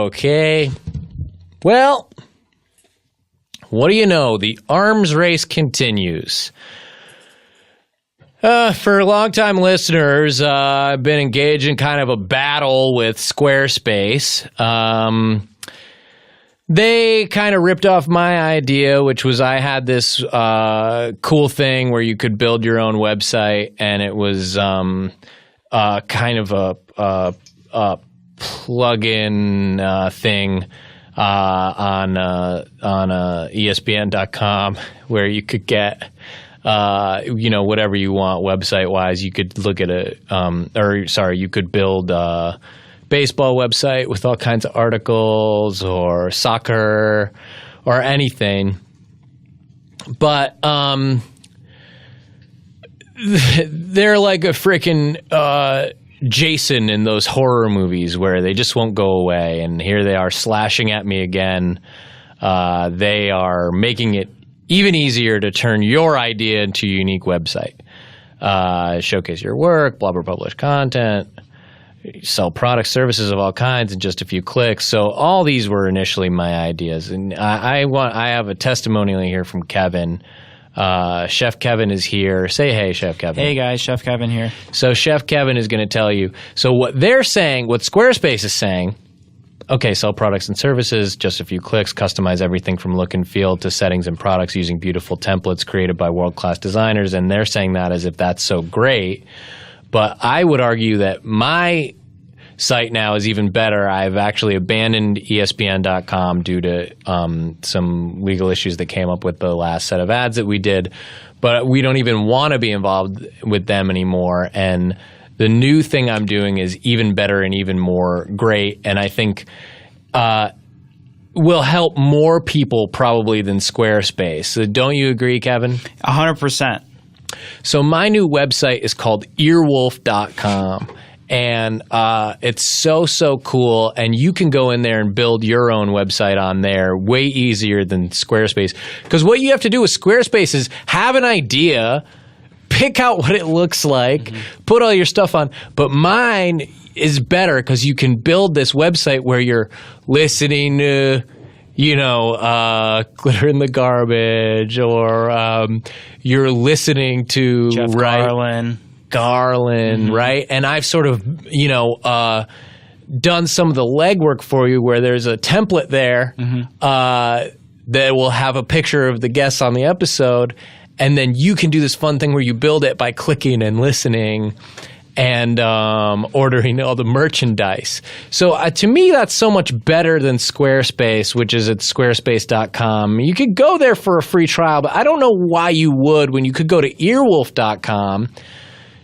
Okay. Well, what do you know? The arms race continues. For longtime listeners, I've been engaged in kind of a battle with Squarespace. They kind of ripped off my idea, which was I had this cool thing where you could build your own website, and it was kind of a plug-in thing on ESPN.com where you could get whatever you want website-wise. You could look at you could build a baseball website with all kinds of articles or soccer or anything. But they're like a freaking Jason in those horror movies where they just won't go away. And here they are slashing at me again. They are making it even easier to turn your idea into a unique website. Showcase your work, blah, blah, publish content, sell products, services of all kinds in just a few clicks. So all these were initially my ideas. And I have a testimonial here from Kevin. Chef Kevin is here. Say hey, Chef Kevin. Hey guys, Chef Kevin here. So Chef Kevin is going to tell you. So what they're saying, what Squarespace is saying, okay, sell products and services, just a few clicks, customize everything from look and feel to settings and products using beautiful templates created by world-class designers. And they're saying that as if that's so great. But I would argue that my site now is even better. I've actually abandoned ESPN.com due to some legal issues that came up with the last set of ads that we did. But we don't even want to be involved with them anymore. And the new thing I'm doing is even better and even more great. And I think will help more people probably than Squarespace. So don't you agree, Kevin? 100%. So my new website is called earwolf.com. And it's so cool. And you can go in there and build your own website on there way easier than Squarespace. Because what you have to do with Squarespace is have an idea, pick out what it looks like, put all your stuff on. But mine is better because you can build this website where you're listening to, Glitter in the Garbage, or you're listening to Jeff Garlin, right? And I've sort of, done some of the legwork for you where there's a template there that will have a picture of the guests on the episode. And then you can do this fun thing where you build it by clicking and listening and ordering all the merchandise. So to me, that's so much better than Squarespace, which is at squarespace.com. You could go there for a free trial, but I don't know why you would when you could go to earwolf.com.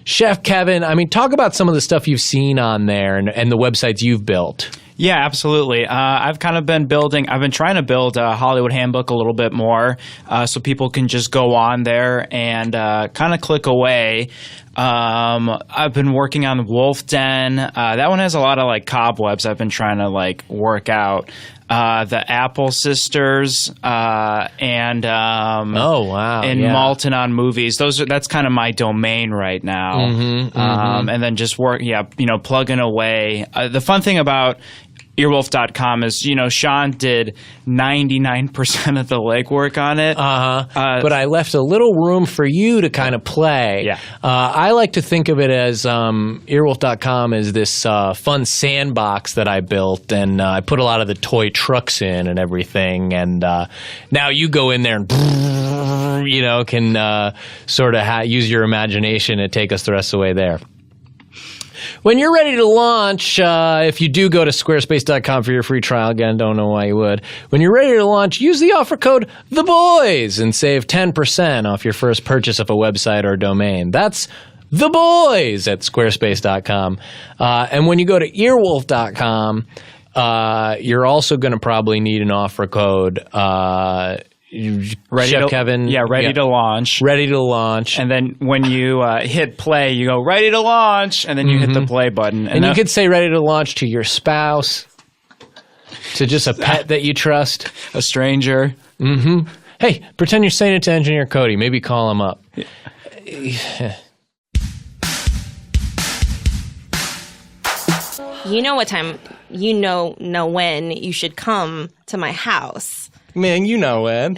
Chef Kevin, talk about some of the stuff you've seen on there and the websites you've built. Yeah, absolutely. I've been trying to build a Hollywood Handbook a little bit more so people can just go on there and kind of click away. I've been working on Wolf Den. That one has a lot of cobwebs I've been trying to work out. The Apple Sisters and Malton on movies. That's kind of my domain right now. And then just plugging away. The fun thing about earwolf.com is, Sean did 99% of the legwork on it. But I left a little room for you to kind of play. Yeah. I like to think of it as earwolf.com as this fun sandbox that I built, and I put a lot of the toy trucks in and everything. And now you go in there and, can sort of use your imagination and take us the rest of the way there. When you're ready to launch, if you do go to squarespace.com for your free trial, again, don't know why you would. When you're ready to launch, use the offer code THEBOYS and save 10% off your first purchase of a website or domain. That's THEBOYS at squarespace.com. And when you go to earwolf.com, you're also going to probably need an offer code. Ready to launch. Ready to launch. And then when you hit play, you go, ready to launch, and then you hit the play button. And you could say ready to launch to your spouse, to just a pet that you trust. A stranger. Hey, pretend you're saying it to engineer Cody. Maybe call him up. you know what time, you know when you should come to my house. Man, you know when.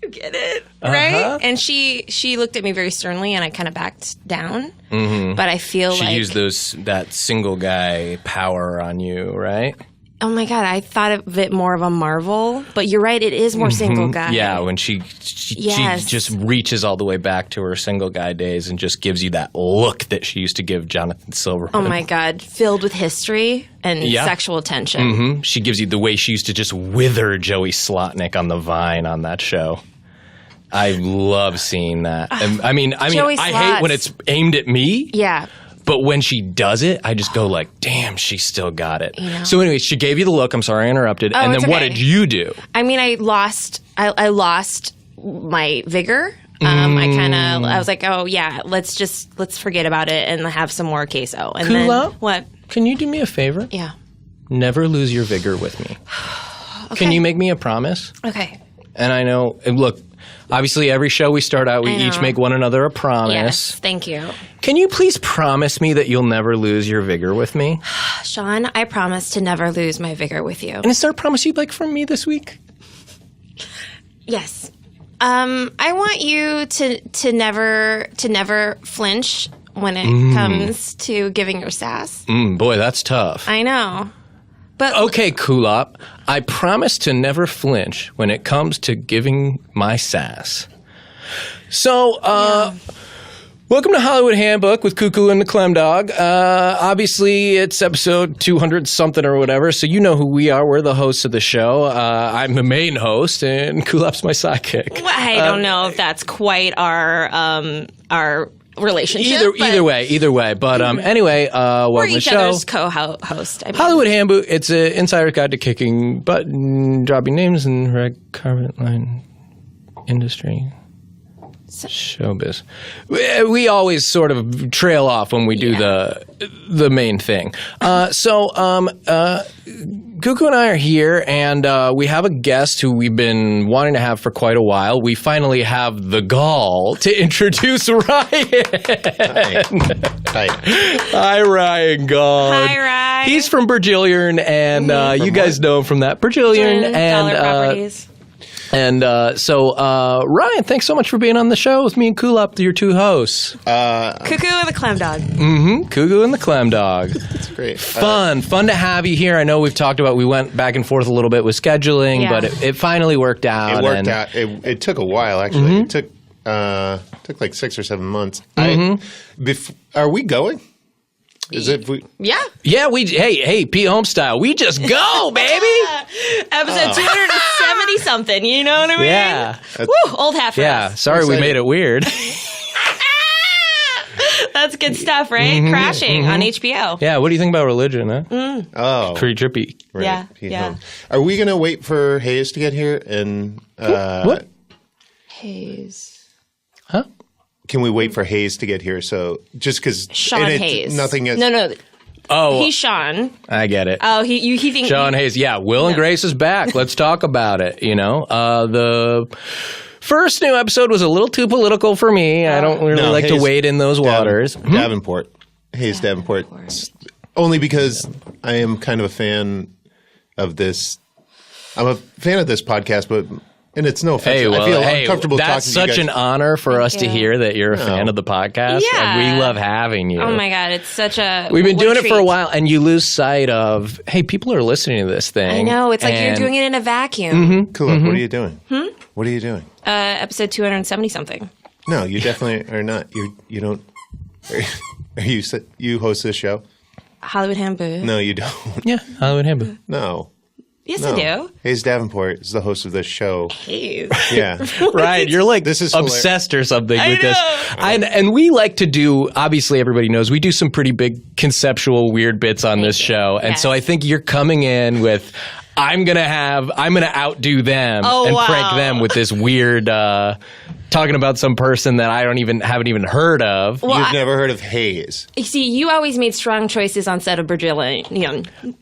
You get it, right? And she looked at me very sternly, and I kind of backed down. Mm-hmm. But I feel she used that single guy power on you, right? Oh my God, I thought of it more of a Marvel, but you're right, it is more single guy. Yeah, when she just reaches all the way back to her single guy days and just gives you that look that she used to give Jonathan Silverman. Oh my God, filled with history and sexual tension. Mm-hmm. She gives you the way she used to just wither Joey Slotnick on the vine on that show. I love seeing that. I mean, I hate when it's aimed at me. Yeah. But when she does it, I just go like, damn, she still got it. You know? So anyway, she gave you the look. I'm sorry I interrupted. And then what did you do? I mean, I lost my vigor. I was like, oh yeah, let's forget about it and have some more queso. And Kula, then what? Can you do me a favor? Yeah. Never lose your vigor with me. Okay. Can you make me a promise? Okay. And I know, look, obviously every show we start out, we each make one another a promise. Yes, thank you. Can you please promise me that you'll never lose your vigor with me? Sean, I promise to never lose my vigor with you. And is there a promise you'd like from me this week? Yes. I want you to never flinch when it comes to giving your sass. Boy, that's tough. I know. But okay, Kulop, I promise to never flinch when it comes to giving my sass. So, welcome to Hollywood Handbook with Cuckoo and the Clem Dog. Obviously, it's episode 200-something or whatever, so you know who we are. We're the hosts of the show. I'm the main host, and Kulop's my sidekick. Well, I don't know if that's quite our relationship. Either way. But anyway, welcome we're to the each show. other's co-host. I mean. Hollywood Handbook. It's an insider's guide to kicking butt and dropping names in red carpet line industry. Showbiz. We always sort of trail off when we do the main thing. Cuckoo and I are here, and we have a guest who we've been wanting to have for quite a while. We finally have the Gaul to introduce Ryan. Hi. Hi, Ryan Gaul. Hi, Ryan. He's from Bergillion, and you guys know him from that. Bergillion and Dollar Properties. And Ryan, thanks so much for being on the show with me and Kulop, your two hosts. Cuckoo and the Clem Dog. Mm-hmm. Cuckoo and the Clem Dog. That's great. Fun to have you here. I know we've talked about, we went back and forth a little bit with scheduling, but it finally worked out. It worked out. It took a while, actually. It took like 6 or 7 months. Are we going? Yeah. Yeah, hey, P. Homestyle, we just go, baby. Episode 270 something, you know what I mean? Yeah. Woo, old hat for Yeah, us. sorry we made it weird. That's good stuff, right? Crashing on HBO. Yeah, what do you think about religion, huh? Oh. Pretty trippy. Right. Yeah. Are we going to wait for Hayes to get here? And What? Hayes. Huh? Can we wait for Hayes to get here? So just because Sean Hayes. Nothing is. No. Oh, He's Sean. I get it. Oh, he thinks Sean Hayes. Yeah, Will and Grace is back. Let's talk about it. You know, the first new episode was a little too political for me. I don't really like to wade in those waters. Davenport. Hayes Davenport. Only because I am kind of a fan of this. I'm a fan of this podcast, but. And it's no offense. I feel uncomfortable talking to you guys. That's such an honor for us to hear that you're a fan of the podcast. Yeah. Like, we love having you. Oh my God, it's such a We've been doing it treat. for a while, and you lose sight of, hey, people are listening to this thing. I know. It's like you're doing it in a vacuum. Cool. What are you doing? What are you doing? Episode 270 something. No, you definitely are not. You don't. Are you host this show? Hollywood Handbook. No, you don't. Yeah, Hollywood Handbook. No. Yes, No. I do. Hayes Davenport is the host of this show. Hayes. Yeah. Right, you're like This is obsessed or something with know. this. And we like to do, obviously everybody knows, we do some pretty big conceptual weird bits on this show. And so I think you're coming in with I'm gonna outdo them and prank them with this weird talking about some person that I haven't even heard of. Well, You've never heard of Hayes. You see, you always made strong choices on set of Brazilian.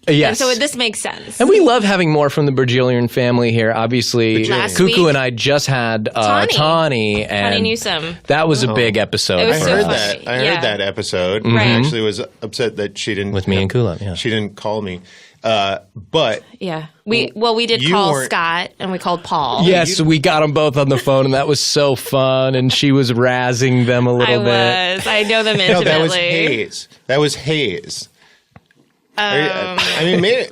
Yes. And so this makes sense. And we love having more from the Brazilian family here. Obviously, Last Cuckoo week, and I just had Tawny, and Tawny Newsome. that was a big episode. It was for so us. funny. I heard that episode. Right. I actually was upset that she didn't With me and Kulop, yeah. She didn't call me. But Yeah. We did You call weren't- Scott and we called Paul. Yes, we got them both on the phone, and that was so fun. And she was razzing them a little bit. I know them no, intimately. that was Hayes. That was Hayes. I mean, maybe,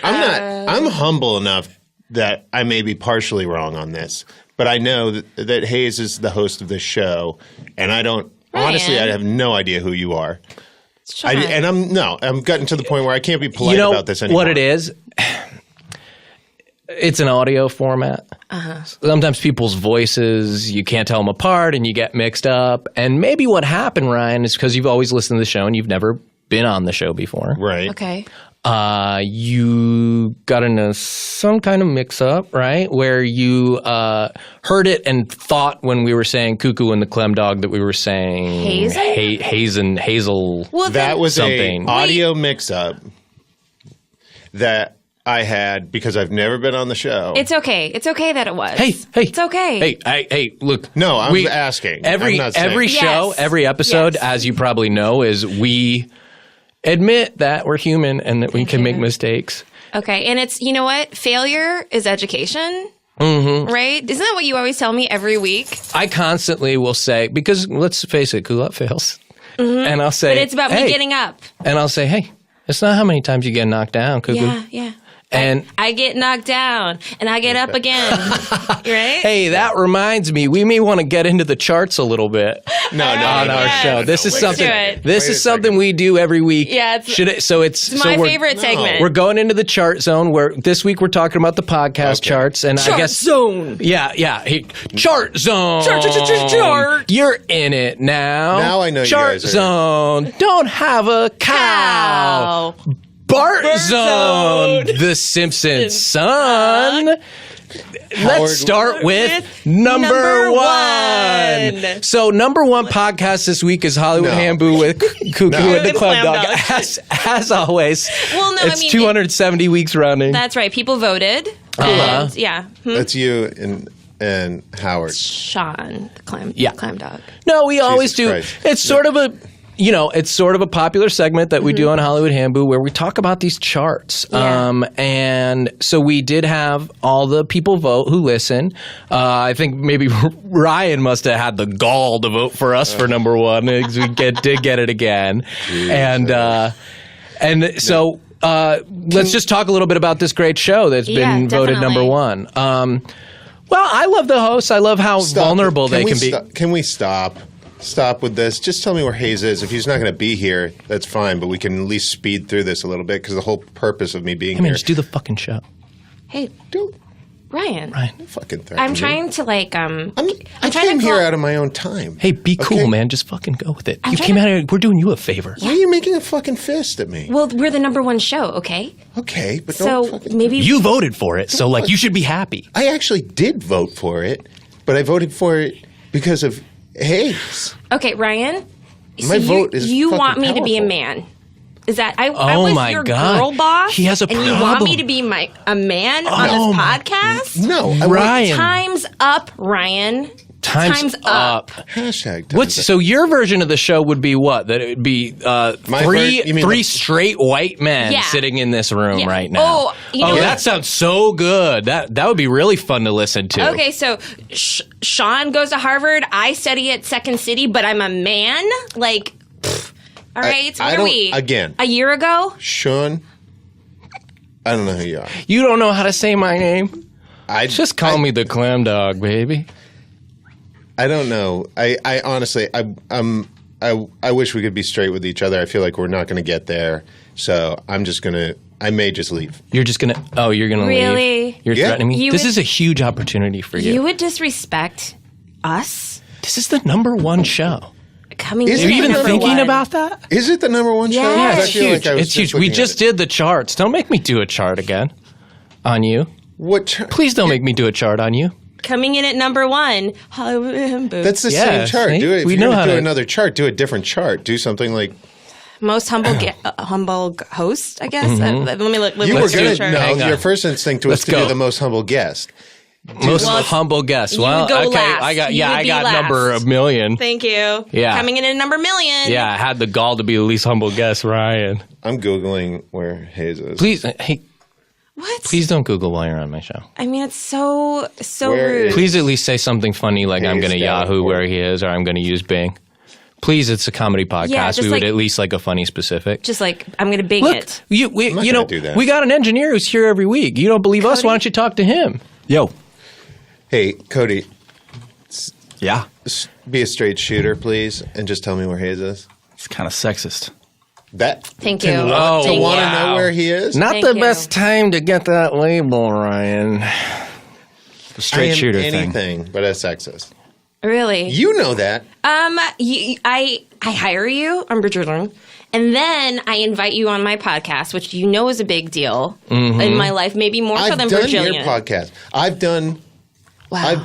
I'm humble enough that I may be partially wrong on this, but I know that Hayes is the host of this show, and I don't. Ryan. Honestly, I have no idea who you are. Sean. I'm gotten to the point where I can't be polite about this anymore. What it is? It's an audio format. Sometimes people's voices, you can't tell them apart and you get mixed up. And maybe what happened, Ryan, is because you've always listened to the show and you've never been on the show before. Right. Okay. You got into some kind of mix-up, right? Where you heard it and thought when we were saying Cuckoo and the Clem Dog that we were saying Hazel. Well, That was something. an audio mix-up that I had because I've never been on the show. It's okay. It's okay that it was. Hey, It's okay. Hey, look. No, I'm asking. Every I'm not saying. show, Yes. every episode, Yes. as you probably know, is we admit that we're human and that we can make mistakes. Okay. And it's, you know what? Failure is education. Mm-hmm. Right? Isn't that what you always tell me every week? I constantly will say, because let's face it, Kulop fails. And I'll say, But it's about hey, me getting up. And I'll say, hey, it's not how many times you get knocked down, Cuckoo. Yeah. And I get knocked down and I get up again. Right? hey, that reminds me, we may want to get into the charts a little bit No, on our yes. show. This is Wait a something. second. This Wait a is something we do every week. Yeah, it's my favorite segment. We're going into the chart zone. Where this week we're talking about the podcast charts, and I guess zone. Yeah. Hey, chart zone. Chart. You're in it now. Now I know you chart guys are- zone. Don't have a cow. Bart zone. The Simpsons son. Let's start with number one. So number one podcast this week is Hollywood Handbook with Cuckoo and the Clem Dog. As always, Well, no, it's 270 weeks running. That's right. People voted. And, yeah. That's you and Howard. Sean, the clam dog. No, we always do. Christ. It's sort of a popular segment that we do on Hollywood Handbook where we talk about these charts. Yeah. And so we did have all the people vote who listen. I think maybe Ryan must have had the gall to vote for us for number one because we did get it again. And so let's just talk a little bit about this great show that's been voted number one. Well, I love the hosts. I love how vulnerable they can be. Can we stop? Stop with this. Just tell me where Hayes is. If he's not going to be here, that's fine. But we can at least speed through this a little bit because the whole purpose of me being here. Just do the fucking show. Hey, Ryan. Don't fucking threaten I'm me. trying to I trying came to here out of my own time. Hey, be cool, Okay? man. Just fucking go with it. I'm You trying came to- out here. We're doing you a favor. Why are you making a fucking fist at me? Well, we're the number one show, okay? Okay, but So don't fucking... maybe You voted for it, so like you should be happy. I actually did vote for it, but I voted for it because of Hayes. Okay, Ryan. My vote is you fucking want me to be a powerful. man. Is that I Oh was my your God. girl boss? He has a and you want problem. me to be a man on Oh this my- podcast? No, I Ryan. Time's up, Ryan. Time's up. Hashtag. What's so your version of the show would be what? That it would be you mean three the- straight white men Yeah. sitting in this room Yeah. right now. Oh, you know what? that sounds so good. That would be really fun to listen to. Okay, so Sean goes to Harvard. I study at Second City, but I'm a man. Like, all right. I Where are don't- we? again. A year ago? Sean? I don't know who you are. You don't know how to say my name? Just Call me the Clam Dog, baby. I don't know. I honestly, I wish we could be straight with each other. I feel like we're not going to get there. So I'm just going to, I may just leave. You're just gonna. Oh, you're gonna leave. Really? You're Yeah. threatening me. You This would- is a huge opportunity for you. You would disrespect us This is the number one show. coming Is here Are you it even number thinking one. about that? Is it the number one show? Yeah, Because I It's feel huge. like I was It's huge. just We looking just at it. did the charts. Don't make me do a chart again. on you. What chart? Please don't make me do a chart on you. Coming in at number 1, Hollywood Handbook. That's the same chart. See? Do it. If we you're know going how to do to another chart, do a different chart. Do something like... Most humble humble host, I guess. Let me look. You were going to... Hang No, on. your first instinct was to do the most humble guest. Most humble guest. Well, would go okay, last. I got You would be got last. number 1,000,000. Thank you. Yeah. Coming in at number 1,000,000. Yeah, I had the gall to be the least humble guest, Ryan. I'm Googling where Hayes is. Please, hey, What? please don't Google while you're on my show. I mean, it's so Where rude. is- Please at least say something funny like I'm Hayes going to Yahoo Davenport. where he is or I'm going to use Bing. Please, it's a comedy podcast. Yeah, just we would like- at least like a funny specific. Just like, I'm going to Bing Look, it. you not know, gonna do that. we got an engineer who's here every week. You don't believe us? Why don't you talk to him? Yo. Hey, Cody, Yeah. be a straight shooter, please, and just tell me where Hayes is. It's kind of sexist. That Thank you. Oh, Thank want to you. know where he is? Not Thank the you. best time to get that label, Ryan. The straight I am shooter thing. anything but a sexist. Really? You know that. I hire you, I'm Bridgerton, and then I invite you on my podcast, which you know is a big deal in my life, maybe more so I've than done Bridgerton. your podcast. I've done Wow.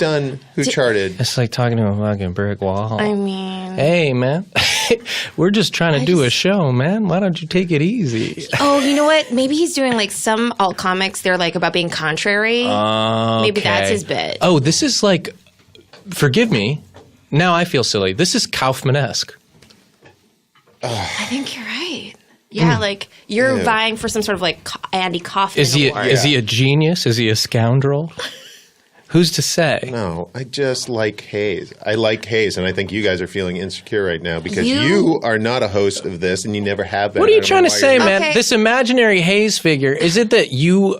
Who Charted. It's like talking to a fucking brick wall. I mean, Hey, man. We're just trying to do a show, man. Why don't you take it easy? oh, you know what? Maybe he's doing like some alt comics. They're like about being contrary. Maybe that's his bit. Oh, this is like, forgive me. Now I feel silly. This is Kaufman-esque. I think you're right. Yeah, like you're Yeah. vying for some sort of like Andy Kaufman Is he award. a genius? Is he a scoundrel? Who's to say? No, I just like Hayes. I like Hayes, and I think you guys are feeling insecure right now because You- you are not a host of this, and you never have been. What are I you don't trying know to why say, you're- man? Okay. This imaginary Hayes figure, is it that you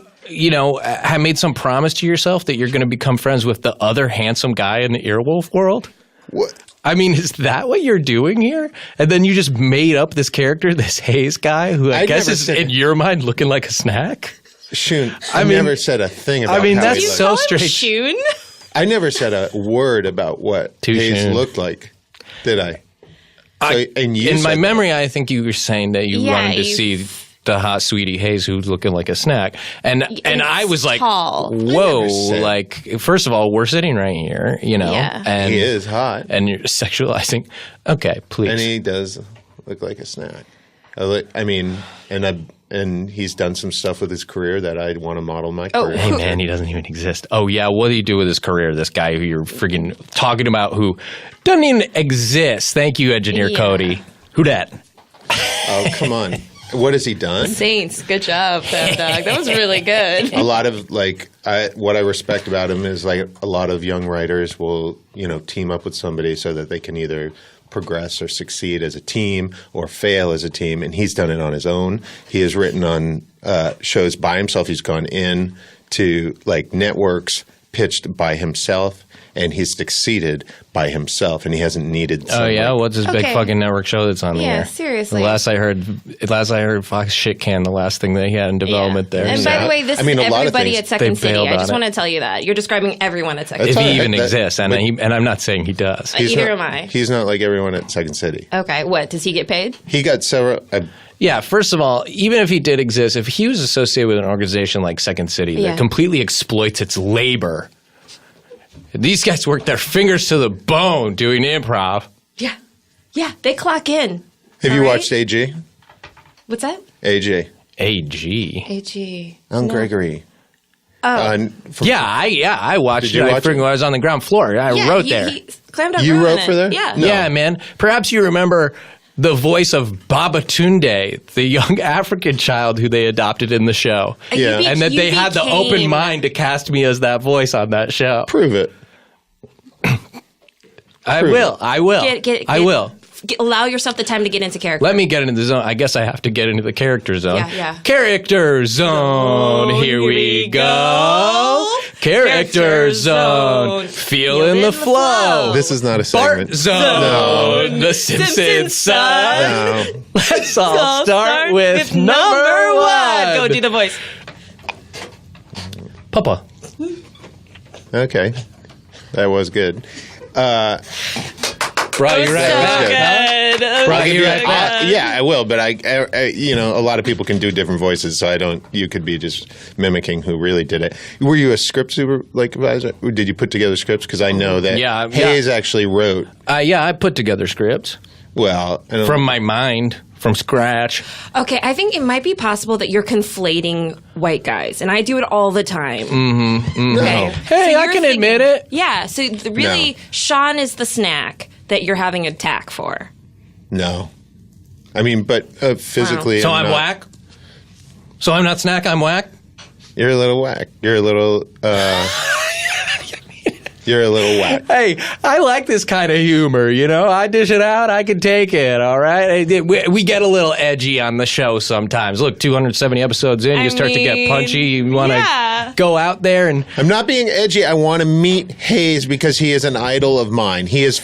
know, have made some promise to yourself that you're going to become friends with the other handsome guy in the Earwolf world? What? I mean, is that what you're doing here? And then you just made up this character, this Hayes guy, who I guess never is, said- in your mind, looking like a snack? Shoon, I I mean- never said a thing about I mean, how that's he You looked. so call him strange. Shun? I never said a word about what Too Hayes soon. looked like, did I? So, and you In my said memory, I think you were saying that you Yeah, wanted to you- see the hot sweetie Hayes who's looking like a snack. And I was like, tall. whoa, said- like, first of all, we're sitting right here, you know, Yeah. and he is hot, and you're sexualizing. Okay, please. and he does look like a snack. I mean, and he's done some stuff with his career that I'd want to model my career. Hey man, he doesn't even exist. Oh yeah, what do you do with his career? This guy who you're freaking talking about who doesn't even exist. Thank you, Engineer Yeah. Cody. Who dat? Oh, come on. What has he done? Saints, good job, Dog. That was really good. A lot of what I respect about him is like a lot of young writers will, team up with somebody so that they can either progress or succeed as a team or fail as a team, and he's done it on his own. He has written on shows by himself. He's gone in to like networks, pitched by himself, and he's succeeded by himself, and he hasn't needed. Oh yeah, what's his big Okay. fucking network show that's on the Yeah, air? seriously. The last I heard, Fox Shit Can. The last thing that he had in development there. And So by the way, this I mean, is a lot of everybody things- at Second they City. bailed I on just it. want to tell you that. You're describing everyone at Second That's if City. he fine. even That- exists, and but- I'm not saying he does. Either am I. He's not like everyone at Second City. Okay, what? Does he get paid? He got several. Yeah, first of all, even if he did exist, if he was associated with an organization like Second City Yeah. that completely exploits its labor, these guys work their fingers to the bone doing improv. Yeah. Yeah, they clock in. Have you All right. watched AG? What's that? AG. AG. AG. I'm Gregory. Oh. Yeah, I watched Did you it. I watch it? was on the ground floor. I Yeah, wrote he, there. He climbed up You on wrote it. for there? Yeah. No. Yeah, man. Perhaps you remember the voice of Babatunde, the young African child who they adopted in the show. Yeah. You And that you they had the open became- mind to cast me as that voice on that show. Prove it. I Prove will. it. I will. I will. Allow yourself the time to get into character. Let me get into the zone. I guess I have to get into the character zone. Yeah. Character zone. Here we go. Character zone. Feeling the flow. This is not a Bart segment. zone. The Simpsons side. No. Let's all start with number one. Go do the voice. Papa. Okay. That was good. Bro, you're right back. Good. Yeah, I will. But I, a lot of people can do different voices, so I don't. You could be just mimicking who really did it. Were you a script supervisor? Or did you put together scripts? Because I know that Hayes actually wrote. I put together scripts. Well, from my mind. From scratch. Okay, I think it might be possible that you're conflating white guys, and I do it all the time. Mm-hmm. Okay. Hey, I can admit it. Yeah, so really, Sean is the snack that you're having a tack for. No. I mean, but physically... So I'm whack? So I'm not snack, I'm whack? You're a little whack. You're a little... You're a little whack. Hey, I like this kind of humor, I dish it out, I can take it, all right? We get a little edgy on the show sometimes. Look, 270 episodes in, you start to get punchy. You want to go out there and... I'm not being edgy. I want to meet Hayes because he is an idol of mine. He is...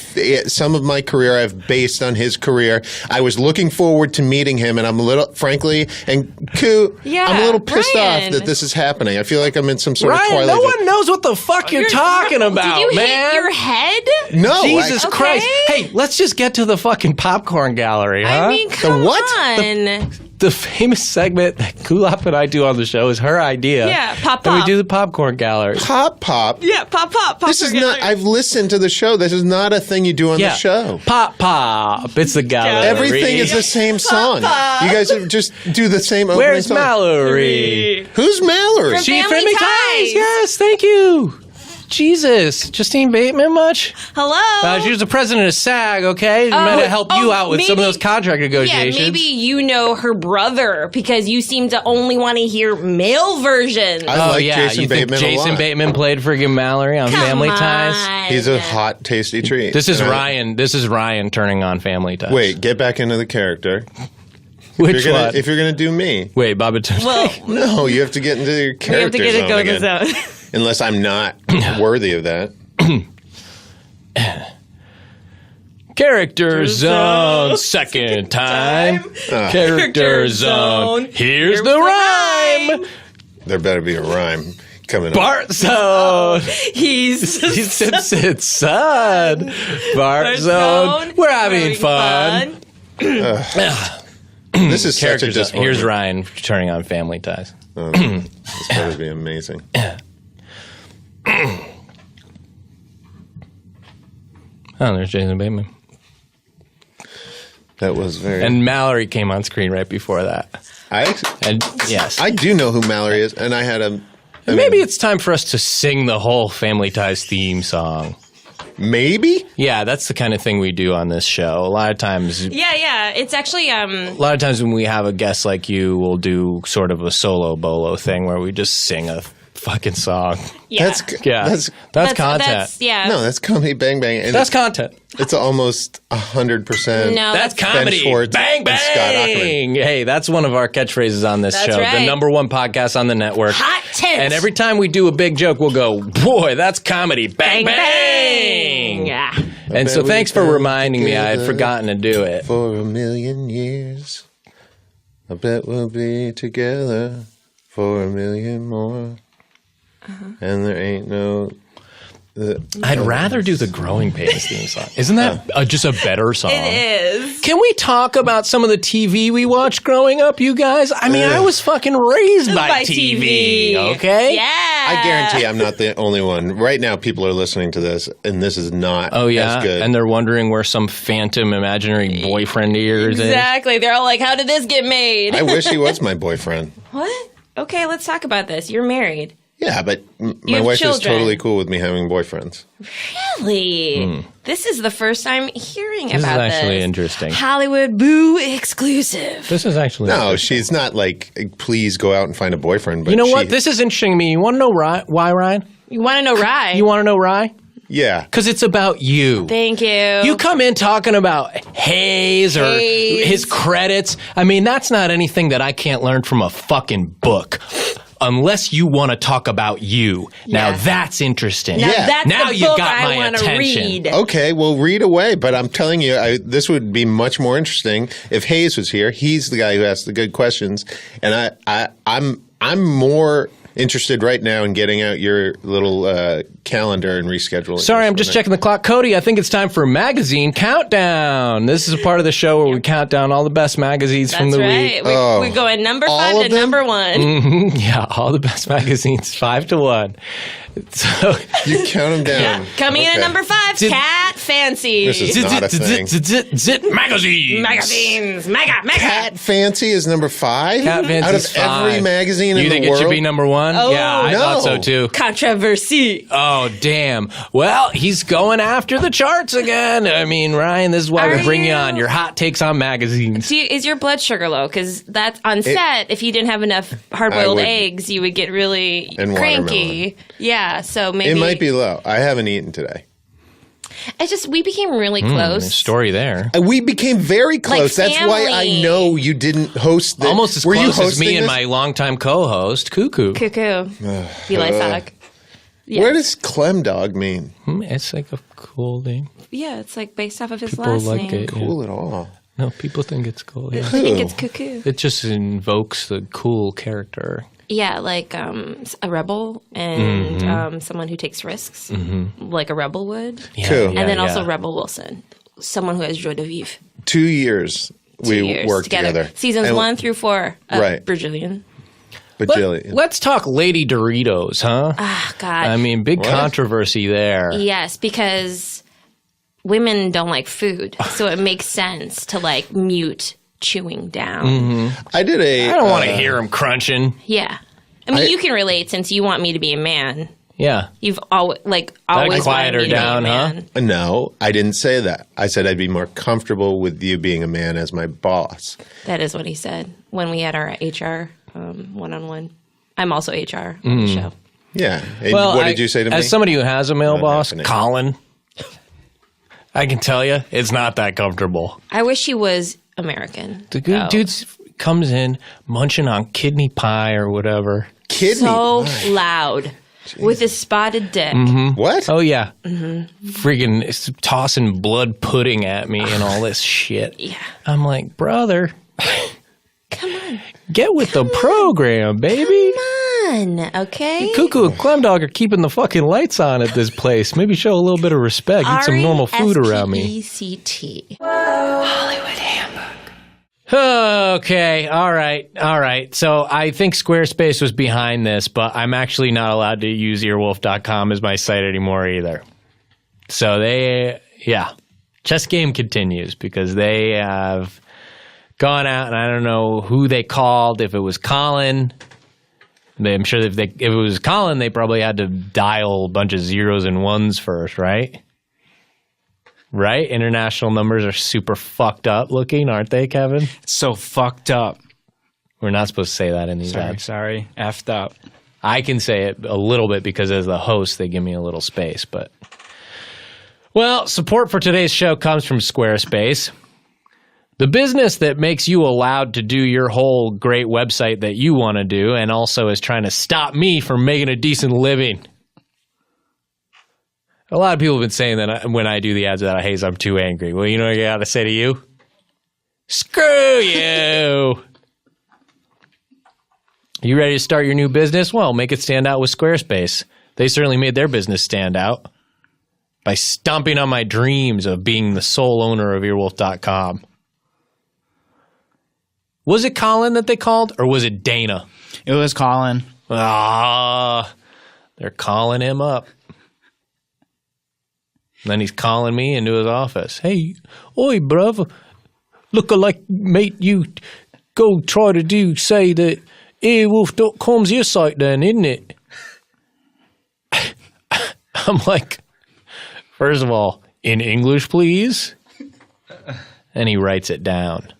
Some of my career I've based on his career. I was looking forward to meeting him, and I'm a little... Frankly, and I'm a little pissed off that this is happening. I feel like I'm in some sort of Twilight... no one knows what the fuck you're talking about. Did you hit your head? No. Jesus Christ. Hey, let's just get to the fucking popcorn gallery, huh? I mean, come on. The famous segment that Kulop and I do on the show is her idea. Yeah, pop. And we do the popcorn gallery. Pop. Yeah, pop. This is not... I've listened to the show. This is not a thing you do on the show. Pop. It's the gallery. Everything is the same song. Pop. You guys just do the same opening Where's song. Mallory? Who's Mallory? From She Family Ties. Yes, thank you. Jesus. Justine Bateman much? Hello? She was the president of SAG, okay? She might have helped you out with some of those contract negotiations. Yeah, maybe you know her brother because you seem to only want to hear male versions. I like Jason Bateman a lot. Jason Bateman played friggin' Mallory on Family Ties? He's a hot, tasty treat. This is Ryan. This is Ryan turning on Family Ties. Wait, get back into the character. Which one? If you're going to do me. Wait, Baba Tuesday. Well, no, you have to get into your character zone again. Unless I'm not worthy of that. Character zone, second time. Character zone. Here's the rhyme. There better be a rhyme coming up. Bart zone. He's Simpson's son. Bart zone. We're having fun. This is such a disappointment. Here's Ryan turning on Family Ties. This better be amazing. Oh, there's Jason Bateman. That was very... And Mallory came on screen right before that. Yes. I do know who Mallory is, and I had a... Maybe it's time for us to sing the whole Family Ties theme song. Maybe? Yeah, that's the kind of thing we do on this show. A lot of times... Yeah. It's actually... A lot of times when we have a guest like you, we'll do sort of a solo bolo thing where we just sing a fucking song. Yeah. That's content. No, that's Comedy Bang Bang. And that's content. It's almost 100%. No, that's comedy. Schwartz Bang bang. Scott Ackerman. Hey, that's one of our catchphrases on this show. Right. The #1 podcast on the network. Hot tits. And every time we do a big joke, we'll go, boy, that's comedy. Bang bang. Yeah. And so thanks for reminding me. I had forgotten to do it. For 1,000,000 years, I bet we'll be together for 1,000,000 more. And there ain't no... I'd rather do the Growing Pains theme song. Isn't that just a better song? It is. Can we talk about some of the TV we watched growing up, you guys? I mean, I was fucking raised by TV, okay? Yeah. I guarantee I'm not the only one. Right now, people are listening to this, and this is not as good. And they're wondering where some phantom imaginary boyfriend of yours is. Exactly. They're all like, how did this get made? I wish he was my boyfriend. What? Okay, let's talk about this. You're married. Yeah, but my wife is totally cool with me having boyfriends. Really? This is the first time hearing about this. This is actually interesting. Hollywood Boo exclusive. This is actually No, she's not like, please go out and find a boyfriend. But you know what? This is interesting to me. You want to know why, Ryan? You want to know Rye? You want to know Rye? Yeah. Because it's about you. Thank you. You come in talking about Hayes or his credits. I mean, that's not anything that I can't learn from a fucking book. Unless you want to talk about you. Now that's interesting. Now you got my attention. Read. Okay, well, read away. But I'm telling you, this would be much more interesting if Hayes was here. He's the guy who asks the good questions, and I'm more interested right now in getting out your little calendar and rescheduling. Sorry, I'm just checking the clock. Cody, I think it's time for Magazine Countdown. This is a part of the show where we count down all the best magazines from the week. We're going number 5 to number 1. Mm-hmm. Yeah, all the best magazines, 5 to 1. So you count them down. Yeah. Coming in at number 5, Cat Fancy. This is not a thing. Magazines. Mega. Cat Fancy is number 5? Cat Fancy's out of every magazine in the world? You think it should be number 1? Oh, yeah, I thought so too. Controversy. Oh, damn. Well, he's going after the charts again. I mean, Ryan, this is why we bring you on. Your hot takes on magazines. Is your blood sugar low? Because that's on set. If you didn't have enough hard-boiled eggs, you would get really cranky. Yeah, so maybe... It might be low. I haven't eaten today. It's just, we became really close. Story there. We became very close. Like that's why I know you didn't host the... Almost as close as me and my longtime co-host, Cuckoo. Cuckoo. Eli Sock. Yes. What does Clem Dog mean? It's like a cool name. Yeah, it's like based off of his people last like name. It, cool at all. No, people think it's cool. Yeah. I think it's Cuckoo. It just invokes the cool character. Yeah, like a rebel and someone who takes risks, like a rebel would. Yeah, cool. And then also Rebel Wilson, someone who has joie de vivre. 2 years we worked together. Seasons 1 through 4 of Bajillion. Let's talk Lady Doritos, huh? Ah, God. I mean, big controversy there. Yes, because women don't like food, so it makes sense to like mute chewing down. I don't want to hear him crunching. Yeah. I mean, you can relate since you want me to be a man. Yeah. You've always quiet her down, huh? No, I didn't say that. I said I'd be more comfortable with you being a man as my boss. That is what he said when we had our HR one-on-one. I'm also HR on the show. Yeah. And what did you say to me? As somebody who has a male boss, Colin, I can tell you, it's not that comfortable. I wish he was American. The good dude comes in munching on kidney pie or whatever. Kidney pie. Loud. Jeez. With his spotted dick. What? Oh, yeah. Friggin' tossing blood pudding at me and all this shit. Yeah. I'm like, brother. Come on. Get with the program, baby. Come on, okay? Cuckoo and Clem Dog are keeping the fucking lights on at this place. Maybe show a little bit of respect. Eat some normal food around me. R-E-S-P-E-C-T. Hollywood Handbook. Okay, all right. So I think Squarespace was behind this, but I'm actually not allowed to use earwolf.com as my site anymore either. So chess game continues because they have gone out, and I don't know who they called, if it was Colin. I'm sure if it was Colin, they probably had to dial a bunch of zeros and ones first, right? Right? International numbers are super fucked up looking, aren't they, Kevin? So fucked up. We're not supposed to say that in these ads. Sorry. Effed up. I can say it a little bit because as the host, they give me a little space. But well, support for today's show comes from Squarespace. The business that makes you allowed to do your whole great website that you want to do and also is trying to stop me from making a decent living. A lot of people have been saying that when I do the ads that I'm too angry. Well, you know what I got to say to you? Screw you! You ready to start your new business? Well, make it stand out with Squarespace. They certainly made their business stand out by stomping on my dreams of being the sole owner of earwolf.com. Was it Colin that they called, or was it Dana? It was Colin. They're calling him up. And then he's calling me into his office. Hey, oi, brother. Look like, mate, you go try to say that earwolf.com's your site then, isn't it? I'm like, first of all, in English, please. And he writes it down.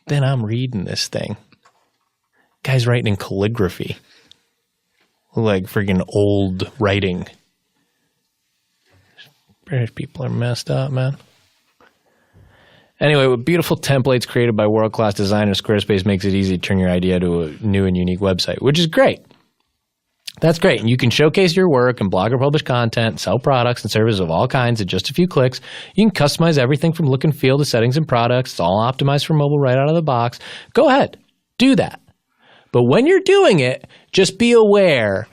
Then I'm reading this thing. Guy's writing in calligraphy. Like friggin' old writing. British people are messed up, man. Anyway, with beautiful templates created by world-class designers, Squarespace makes it easy to turn your idea to a new and unique website, which is great. That's great. And you can showcase your work and blog or publish content, sell products and services of all kinds in just a few clicks. You can customize everything from look and feel to settings and products. It's all optimized for mobile right out of the box. Go ahead. Do that. But when you're doing it, just be aware.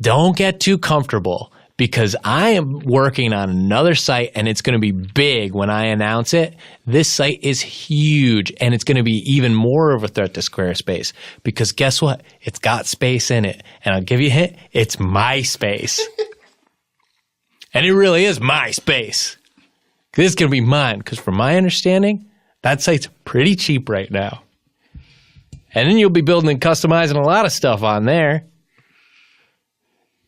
Don't get too comfortable because I am working on another site and it's going to be big when I announce it. This site is huge and it's going to be even more of a threat to Squarespace because guess what? It's got space in it. And I'll give you a hint. It's my space. And it really is my space. This is going to be mine because from my understanding, that site's pretty cheap right now. And then you'll be building and customizing a lot of stuff on there.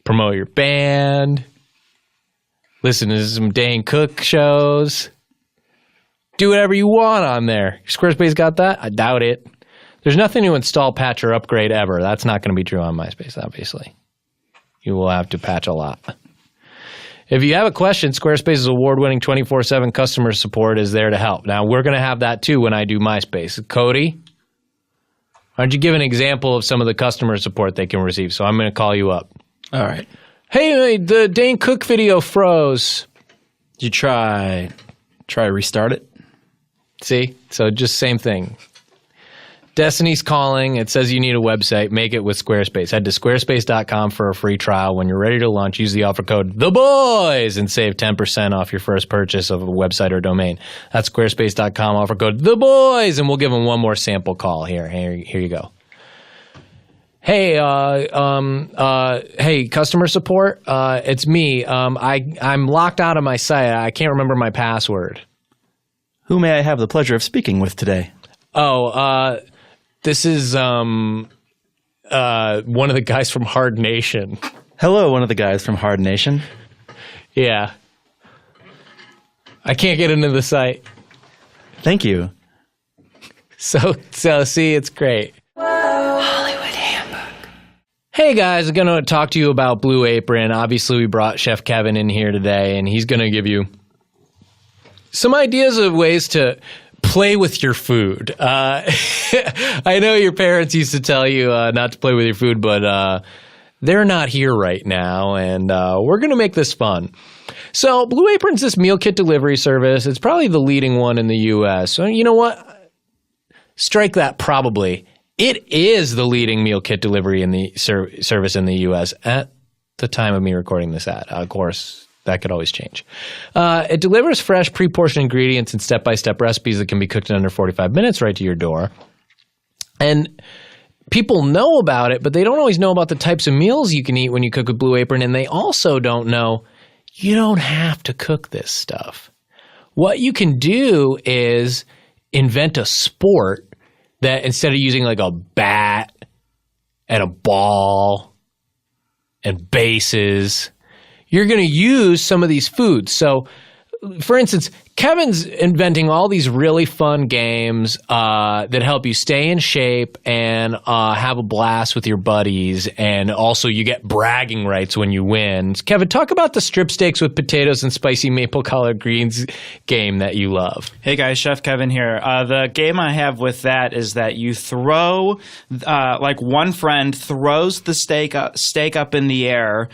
Promote your band. Listen to some Dane Cook shows. Do whatever you want on there. Squarespace got that? I doubt it. There's nothing to install, patch, or upgrade ever. That's not going to be true on MySpace, obviously. You will have to patch a lot. If you have a question, Squarespace's award-winning 24/7 customer support is there to help. Now, we're going to have that too when I do MySpace. Cody, why don't you give an example of some of the customer support they can receive? So I'm going to call you up. All right. Hey, the Dane Cook video froze. Did you try restart it? See? So just same thing. Destiny's calling. It says you need a website. Make it with Squarespace. Head to squarespace.com for a free trial. When you're ready to launch, use the offer code THEBOYS and save 10% off your first purchase of a website or domain. That's squarespace.com, offer code THEBOYS, and we'll give them one more sample call here. Here you go. Hey, hey, customer support. It's me. I'm locked out of my site. I can't remember my password. Who may I have the pleasure of speaking with today? This is one of the guys from Hard Nation. Hello, one of the guys from Hard Nation. Yeah. I can't get into the site. Thank you. So see, it's great. Hey guys, I'm going to talk to you about Blue Apron. Obviously, we brought Chef Kevin in here today, and he's going to give you some ideas of ways to play with your food. I know your parents used to tell you not to play with your food, but they're not here right now, and we're going to make this fun. So Blue Apron's this meal kit delivery service. It's probably the leading one in the U.S. So you know what? Strike that probably. It is the leading meal kit delivery in the service in the U.S. at the time of me recording this ad. Of course, that could always change. It delivers fresh, pre-portioned ingredients and step-by-step recipes that can be cooked in under 45 minutes right to your door. And people know about it, but they don't always know about the types of meals you can eat when you cook with Blue Apron, and they also don't know you don't have to cook this stuff. What you can do is invent a sport that instead of using like a bat and a ball and bases, you're going to use some of these foods. So, for instance, Kevin's inventing all these really fun games that help you stay in shape and have a blast with your buddies, and also you get bragging rights when you win. Kevin, talk about the strip steaks with potatoes and spicy maple collard greens game that you love. Hey guys, Chef Kevin here. The game I have with that is that you throw, like one friend throws the steak up in the air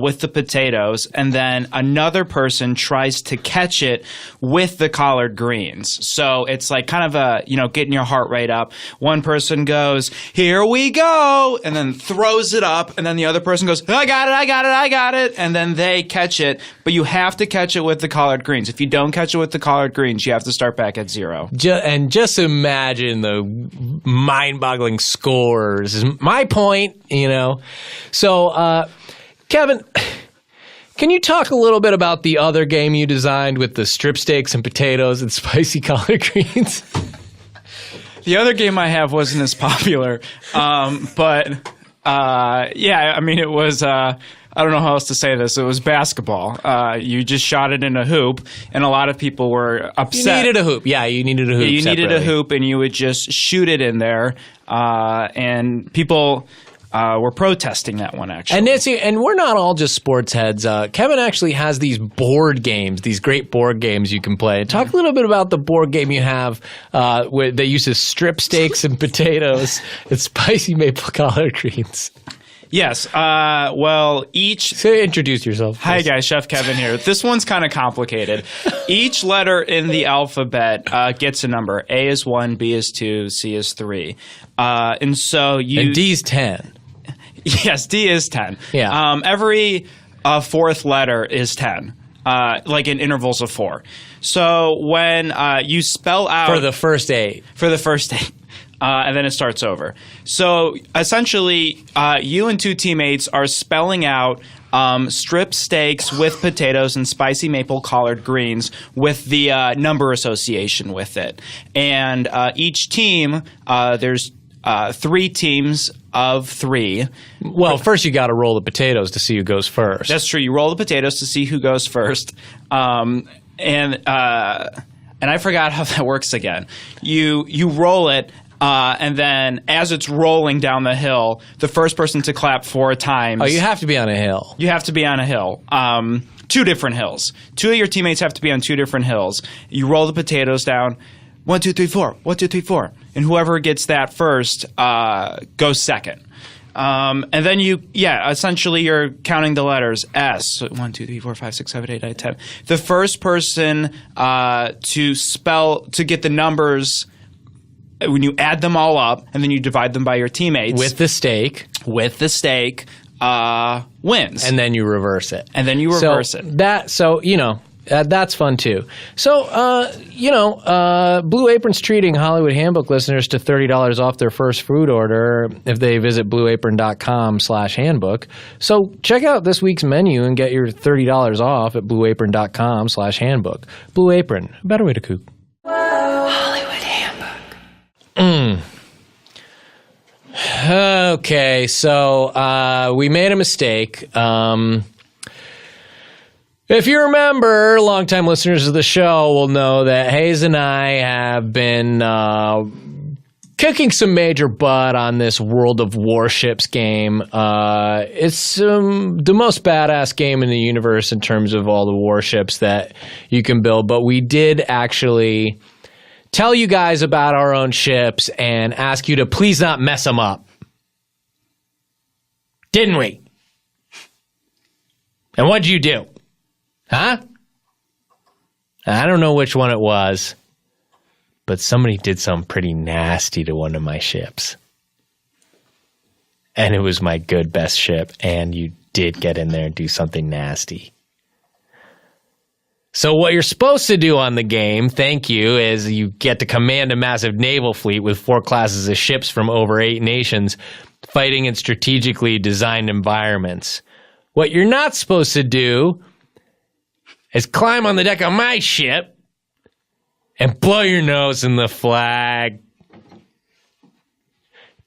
with the potatoes, and then another person tries to catch it with the collard greens. So it's like kind of a, getting your heart rate up. One person goes, "Here we go," and then throws it up, and then the other person goes, "I got it," and then they catch it, but you have to catch it with the collard greens. If you don't catch it with the collard greens, you have to start back at zero. And just imagine the mind-boggling scores is my point, So, Kevin, can you talk a little bit about the other game you designed with the strip steaks and potatoes and spicy collard greens? The other game I have wasn't as popular, but it was. I don't know how else to say this. It was basketball. You just shot it in a hoop, and a lot of people were upset. You needed a hoop. Yeah, you needed a hoop. You needed a hoop, and you would just shoot it in there, and people were protesting that one, actually. And Nancy, and we're not all just sports heads. Kevin actually has these board games, these great board games you can play. Talk a little bit about the board game you have that uses strip steaks and potatoes and spicy maple collard greens. Yes. Well, introduce yourself. Hi, guys. Chef Kevin here. This one's kind of complicated. Each letter in the alphabet gets a number. A is 1, B is 2, C is 3. And D's 10. Yes, D is 10. Yeah. Every fourth letter is 10, like in intervals of 4. So when you spell out... For the first 8. And then it starts over. So essentially, you and 2 teammates are spelling out strip steaks with potatoes and spicy maple collard greens with the number association with it. And each team, there's 3 teams of 3. Well, first you got to roll the potatoes to see who goes first. That's true. You roll the potatoes to see who goes first. And I forgot how that works again. You roll it, and then as it's rolling down the hill, the first person to clap 4 times. Oh, you have to be on a hill. You have to be on a hill. 2 different hills. 2 of your teammates have to be on 2 different hills. You roll the potatoes down. 1, 2, 3, 4. 1, 2, 3, 4. And whoever gets that first goes second. And then essentially you're counting the letters S. 1, 2, 3, 4, 5, 6, 7, 8, 9, 10. The first person to get the numbers, when you add them all up and then you divide them by your teammates. With the steak. Wins. And then you reverse it. That's fun too. So, Blue Apron's treating Hollywood Handbook listeners to $30 off their first food order if they visit blueapron.com/handbook. So check out this week's menu and get your $30 off at blueapron.com/handbook. Blue Apron, a better way to cook. Hollywood Handbook. Okay, so we made a mistake. If you remember, longtime listeners of the show will know that Hayes and I have been kicking some major butt on this World of Warships game. It's the most badass game in the universe in terms of all the warships that you can build, but we did actually tell you guys about our own ships and ask you to please not mess them up. Didn't we? And what'd you do? Huh? I don't know which one it was, but somebody did something pretty nasty to one of my ships. And it was my good best ship, and you did get in there and do something nasty. So what you're supposed to do on the game, thank you, is you get to command a massive naval fleet with 4 classes of ships from over 8 nations fighting in strategically designed environments. What you're not supposed to do is climb on the deck of my ship and blow your nose in the flag.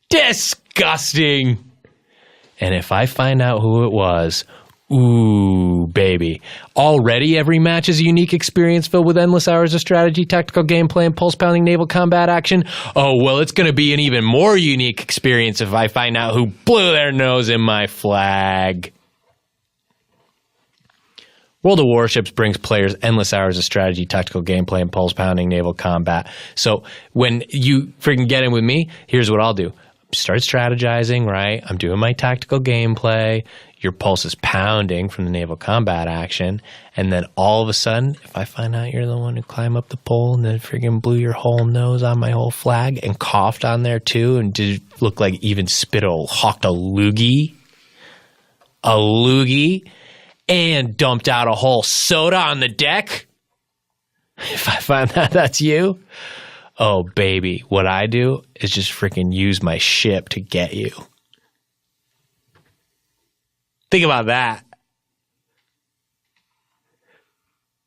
Disgusting. And if I find out who it was, ooh, baby. Already every match is a unique experience filled with endless hours of strategy, tactical gameplay, and pulse-pounding naval combat action. Oh, well, it's going to be an even more unique experience if I find out who blew their nose in my flag. World of Warships brings players endless hours of strategy, tactical gameplay, and pulse-pounding naval combat. So when you freaking get in with me, here's what I'll do. Start strategizing, right? I'm doing my tactical gameplay. Your pulse is pounding from the naval combat action. And then all of a sudden, if I find out you're the one who climbed up the pole and then freaking blew your whole nose on my whole flag and coughed on there too and did look like even hawked a loogie, and dumped out a whole soda on the deck, if I find that that's you, oh, baby, what I do is just freaking use my ship to get you. Think about that.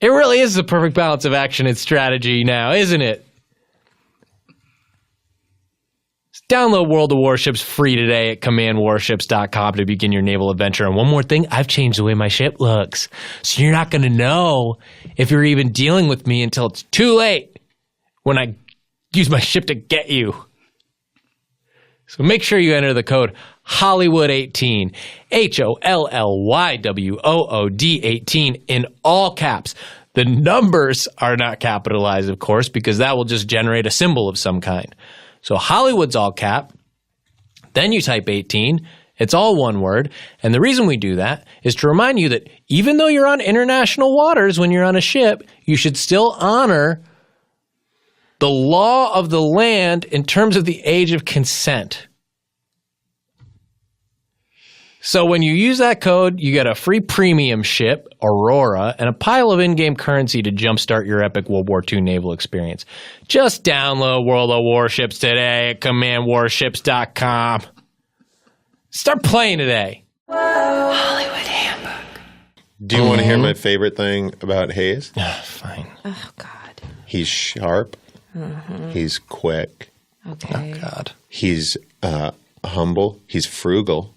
It really is the perfect balance of action and strategy now, isn't it? Download World of Warships free today at commandwarships.com to begin your naval adventure. And one more thing, I've changed the way my ship looks. So you're not going to know if you're even dealing with me until it's too late when I use my ship to get you. So make sure you enter the code Hollywood18, HOLLYWOOD 18 in all caps. The numbers are not capitalized, of course, because that will just generate a symbol of some kind. So Hollywood's all cap, then you type 18, It's all one word. And the reason we do that is to remind you that even though you're on international waters when you're on a ship, you should still honor the law of the land in terms of the age of consent. So when you use that code, you get a free premium ship, Aurora, and a pile of in-game currency to jumpstart your epic World War II naval experience. Just download World of Warships today at commandwarships.com. Start playing today. Hollywood Handbook. Do you want to hear my favorite thing about Hayes? Fine. Oh, God. He's sharp. He's quick. Okay. Oh, God. He's humble. He's frugal.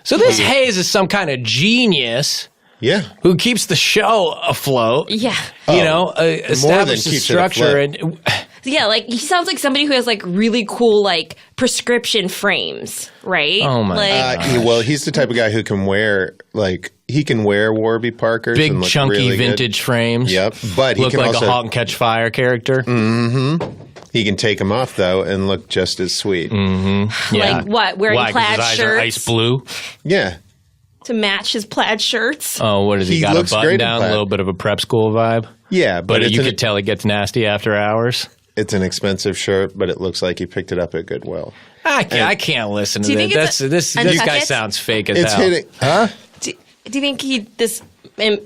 So this Hayes is some kind of genius Yeah. who keeps the show afloat. Yeah. You know, establishes keeps it structure. afloat. And Yeah, like he sounds like somebody who has like really cool like prescription frames, right? Oh my like, Well, he's the type of guy who can wear he can wear Warby Parkers, big and look chunky really vintage frames. Yep, but he look can like also a Halt and Catch Fire character. he can take them off though and look just as sweet. Yeah. like what? Wearing Why? 'Cause plaid his eyes are shirts ice blue. Yeah, to match his plaid shirts. Oh, what has he He got? A looks button great in down, a plaid. little bit of a prep school vibe. yeah, But it's you could tell he gets nasty after hours. it's an expensive shirt, but it looks like he picked it up at Goodwill. I can't listen to Do you this. think it's This Untuck guy It? sounds fake as It's hell. hitting, huh? Do you think this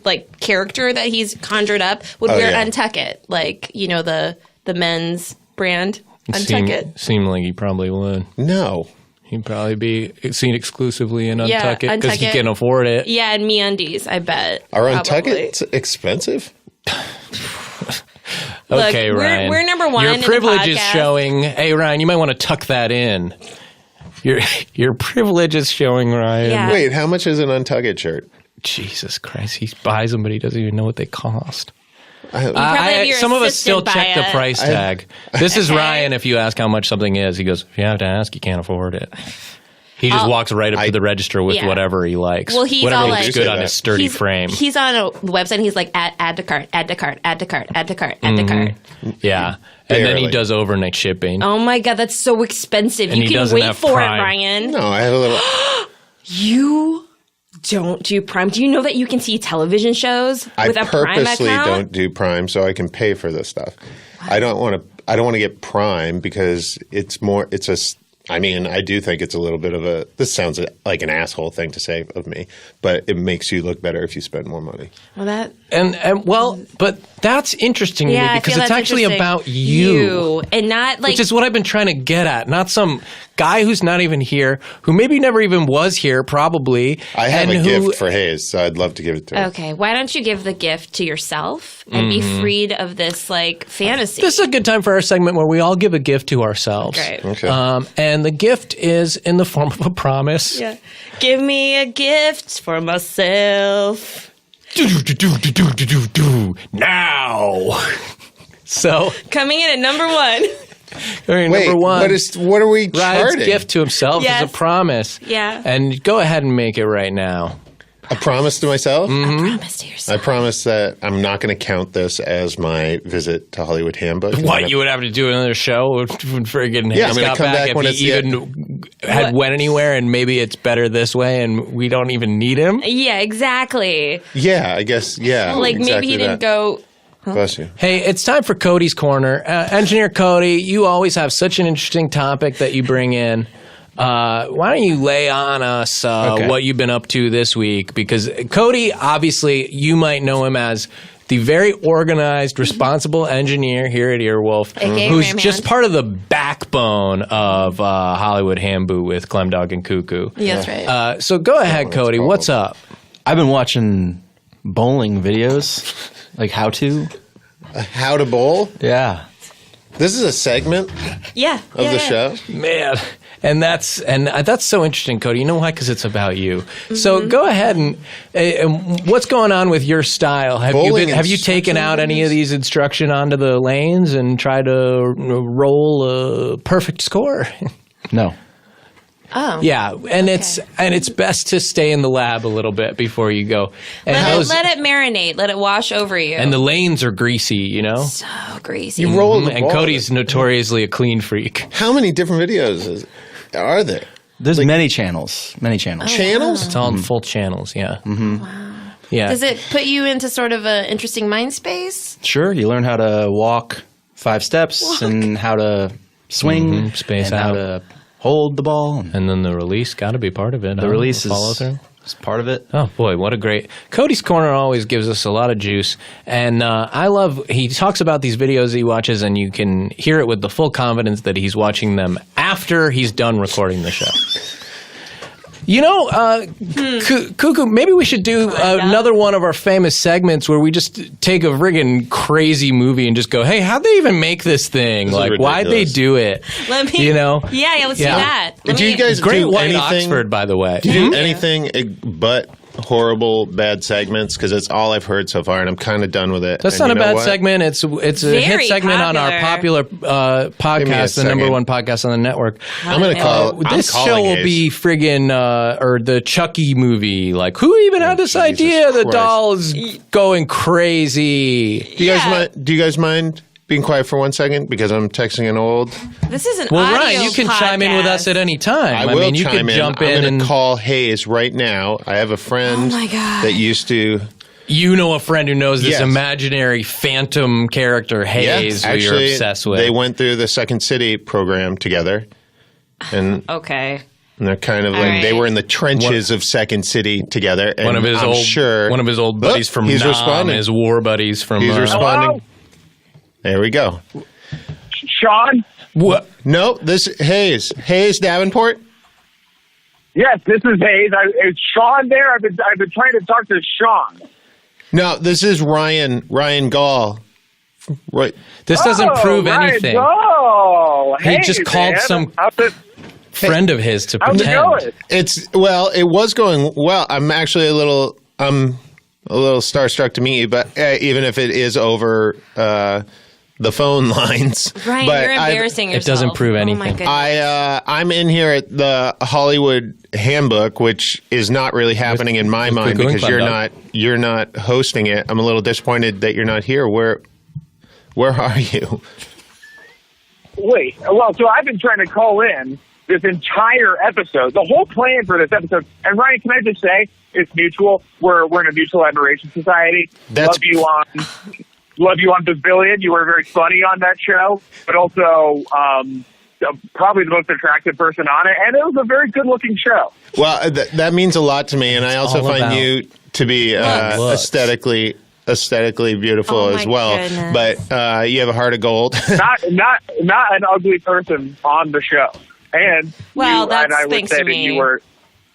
like character that he's conjured up would Oh, wear yeah. Untuck It, like you know the men's brand Untuck It? Seemed like he probably would. No, He'd probably be seen exclusively in Yeah, Untuck It because Untuck he It. can afford it. Yeah, and MeUndies, I bet. are Untuck probably. It's expensive? Look, Okay, Ryan. we're number one Your in the privilege is podcast. showing. Hey, Ryan, you might want to tuck that in. Your privilege is showing, Ryan. Yeah. Wait, how much is an Untuck It shirt? Jesus Christ, he buys them, but he doesn't even know what they cost. probably have your Some of us still assistant check buy the it. price tag. This is Okay. Ryan. If you ask how much something is, he goes, if you have to ask, you can't afford it. He just walks right up to the register with yeah. whatever he likes. Well, he's whatever all looks like- good on his sturdy frame. He's on a website and he's like, add to cart, add to cart, add to cart, add to cart, add to cart. Yeah. And then he Barely. does overnight shipping. Oh my God, that's so expensive. And You he can doesn't wait have for Prime. it, Ryan. No, I have a little. You don't do Prime. Do you know that you can see television shows I with a Prime purposely account? don't do Prime so I can pay for this stuff. I don't want to get Prime because it's more. I mean, I do think it's a little bit of a. This sounds like an asshole thing to say of me, but it makes you look better if you spend more money. Well, that. But that's interesting to Yeah, me I because feel it's that's actually interesting. about you. And not like Which is what I've been trying to get at. Not some guy who's not even here, who maybe never even was here, probably. I have and a who, gift for Hayes, so I'd love to give it to him. Okay, why don't you give the gift to yourself and be freed of this like fantasy? This is a good time for our segment where we all give a gift to ourselves. Great. Okay. And the gift is in the form of a promise. Yeah. Give me a gift for myself. Now. So, Coming in at number one. Wait, number one. what are we Ryan's charting? gift to himself Yes. is a promise. Yeah. And go ahead and make it right now. A promise to myself? Promise to I yourself. promise that I'm not going to count this as my visit to Hollywood Handbook. What, you would have to do another show when friggin' Yeah, Hayes I'm gonna got come back if when he it's even had went anywhere and maybe it's better this way and we don't even need him? Yeah, exactly. Yeah, I guess. Yeah, Like maybe exactly he didn't that. go. Bless you. Hey, it's time for Cody's Corner. Engineer Cody, you always have such an interesting topic that you bring in. Why don't you lay on us Okay. what you've been up to this week? Because Cody, obviously, you might know him as the very organized, responsible engineer here at Earwolf, AKA who's Ram just Hand. part of the backbone of Hollywood Handbook with Clem Dog and Cuckoo. Yeah, that's right. So go ahead, Cody. What's up? I've been watching bowling videos, like how to. How to bowl? Yeah. This is a segment Yeah. of the show. Man, and that's so interesting, Cody. You know why? Because it's about you. So go ahead and what's going on with your style? Have Bowling you taken instruction out any of videos? these instruction onto the lanes and try to roll a perfect score? No. Oh. Yeah, and it's best to stay in the lab a little bit before you go. And Let it marinate. Let it wash over you. and the lanes are greasy, you know. so greasy. You roll the And ball. Cody's notoriously a clean freak. How many different videos are there? There's many channels. Many channels. Channels? It's all full channels, yeah. Mm-hmm. Wow. Yeah. Does it put you into sort of an interesting mind space? Sure, you learn how to walk 5 steps and how to swing, space and out. how to hold the ball. And then the release got to be part of it. The release follow through. is part of it. Oh boy, what a great Cody's Corner always gives us a lot of juice, and I love he talks about these videos he watches, and you can hear it with the full confidence that he's watching them after he's done recording the show. You know, Cuckoo, maybe we should do another one of our famous segments where we just take a friggin' crazy movie and just go, hey, how'd they even make this thing? This like, why'd they do it? Let me, you know? Yeah, let's do that. Do you guys Great do White anything? Oxford, by the way. Do you do anything but horrible, bad segments? Because it's all I've heard so far, and I'm kind of done with it. That's and not a you know bad what? segment. It's a Very hit segment on our popular podcast, the number one podcast on the network. I'm going to call This show will be friggin' or the Chucky movie. Like, who even had this Jesus idea? The Christ. doll is going crazy. Do you guys mind being quiet for 1 second? Because I'm texting an old. This is an Well, audio Ryan, you can chime in with us at any time. I will mean, you chime can jump I'm in going and to call Hayes right now. I have a friend Oh my God. that used to. you know a friend who knows this Yes. imaginary phantom character Hayes, who you're actually, obsessed with. They went through the Second City program together, and Okay. they're kind of like right. they were in the trenches of Second City together. And one of his I'm old sure one of his old buddies from he's Nam, responding. his war buddies from. He's responding. There we go. Sean? What? No, this Hayes Davenport. Yes, this is Hayes. Is Sean there? I've been trying to talk to Sean. No, this is Ryan Gaul. Right. This doesn't prove anything. Oh, He just called some friend of his to How's it pretend. going? It was going well. I'm actually a little starstruck to meet you, but even if it is over the phone lines. Ryan, but you're embarrassing yourself. It doesn't prove Oh my anything. goodness. I'm in here at the Hollywood Handbook, which is not really happening in my mind Cuckoo and because Clem you're not hosting it. I'm a little disappointed that you're not here. Where are you? Wait, well, so I've been trying to call in this entire episode, the whole plan for this episode. And Ryan, can I just say, it's mutual. We're in a mutual admiration society. Love you on Bazillion. You were very funny on that show, but also probably the most attractive person on it. And it was a very good-looking show. Well, that means a lot to me, and I also all find about you to be looks. aesthetically beautiful Oh, as my well. goodness. But you have a heart of gold. Not an ugly person on the show. And Well, and I that's would thanks say to that me. you were.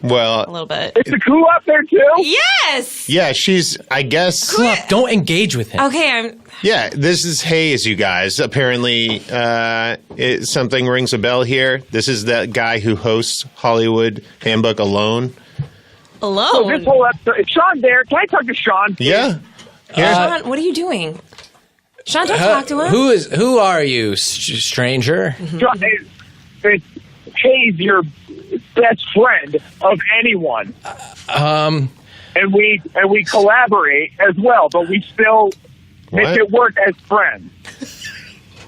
a Well, little bit. Is the coup up there too? Yes. yeah, she's. I guess. Club, don't engage with him. Okay, Yeah, this is Hayes, you guys. Apparently, something rings a bell here. This is the guy who hosts Hollywood Handbook alone. So alone. this whole episode, is Sean there? Can I talk to Sean? please? Yeah. Here. Sean, what are you doing? Sean, don't talk to him. Who are you, stranger? Sean, it's Hayes, your best friend of anyone. And we collaborate as well, but we still make What? it work as friends.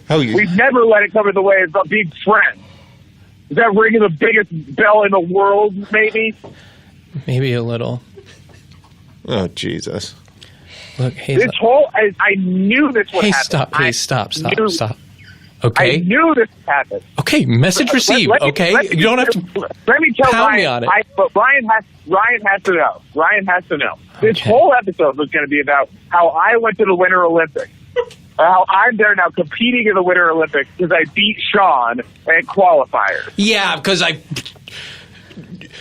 Oh, We've never let it come in the way of being friends. Is that ringing the biggest bell in the world, maybe? Maybe a little. oh, Jesus. Look, hey, This whole, I knew this would hey, happen. stop! I Hey, stop! knew- Stop! I Okay, knew this would happen. okay. Message received. Let me- Okay, let me- you don't have to. Let me tell pound me Ryan. on it. But Ryan has to know. Ryan has to know. This Okay. whole episode was going to be about how I went to the Winter Olympics. How I'm there now competing in the Winter Olympics because I beat Sean at qualifiers. Yeah, because I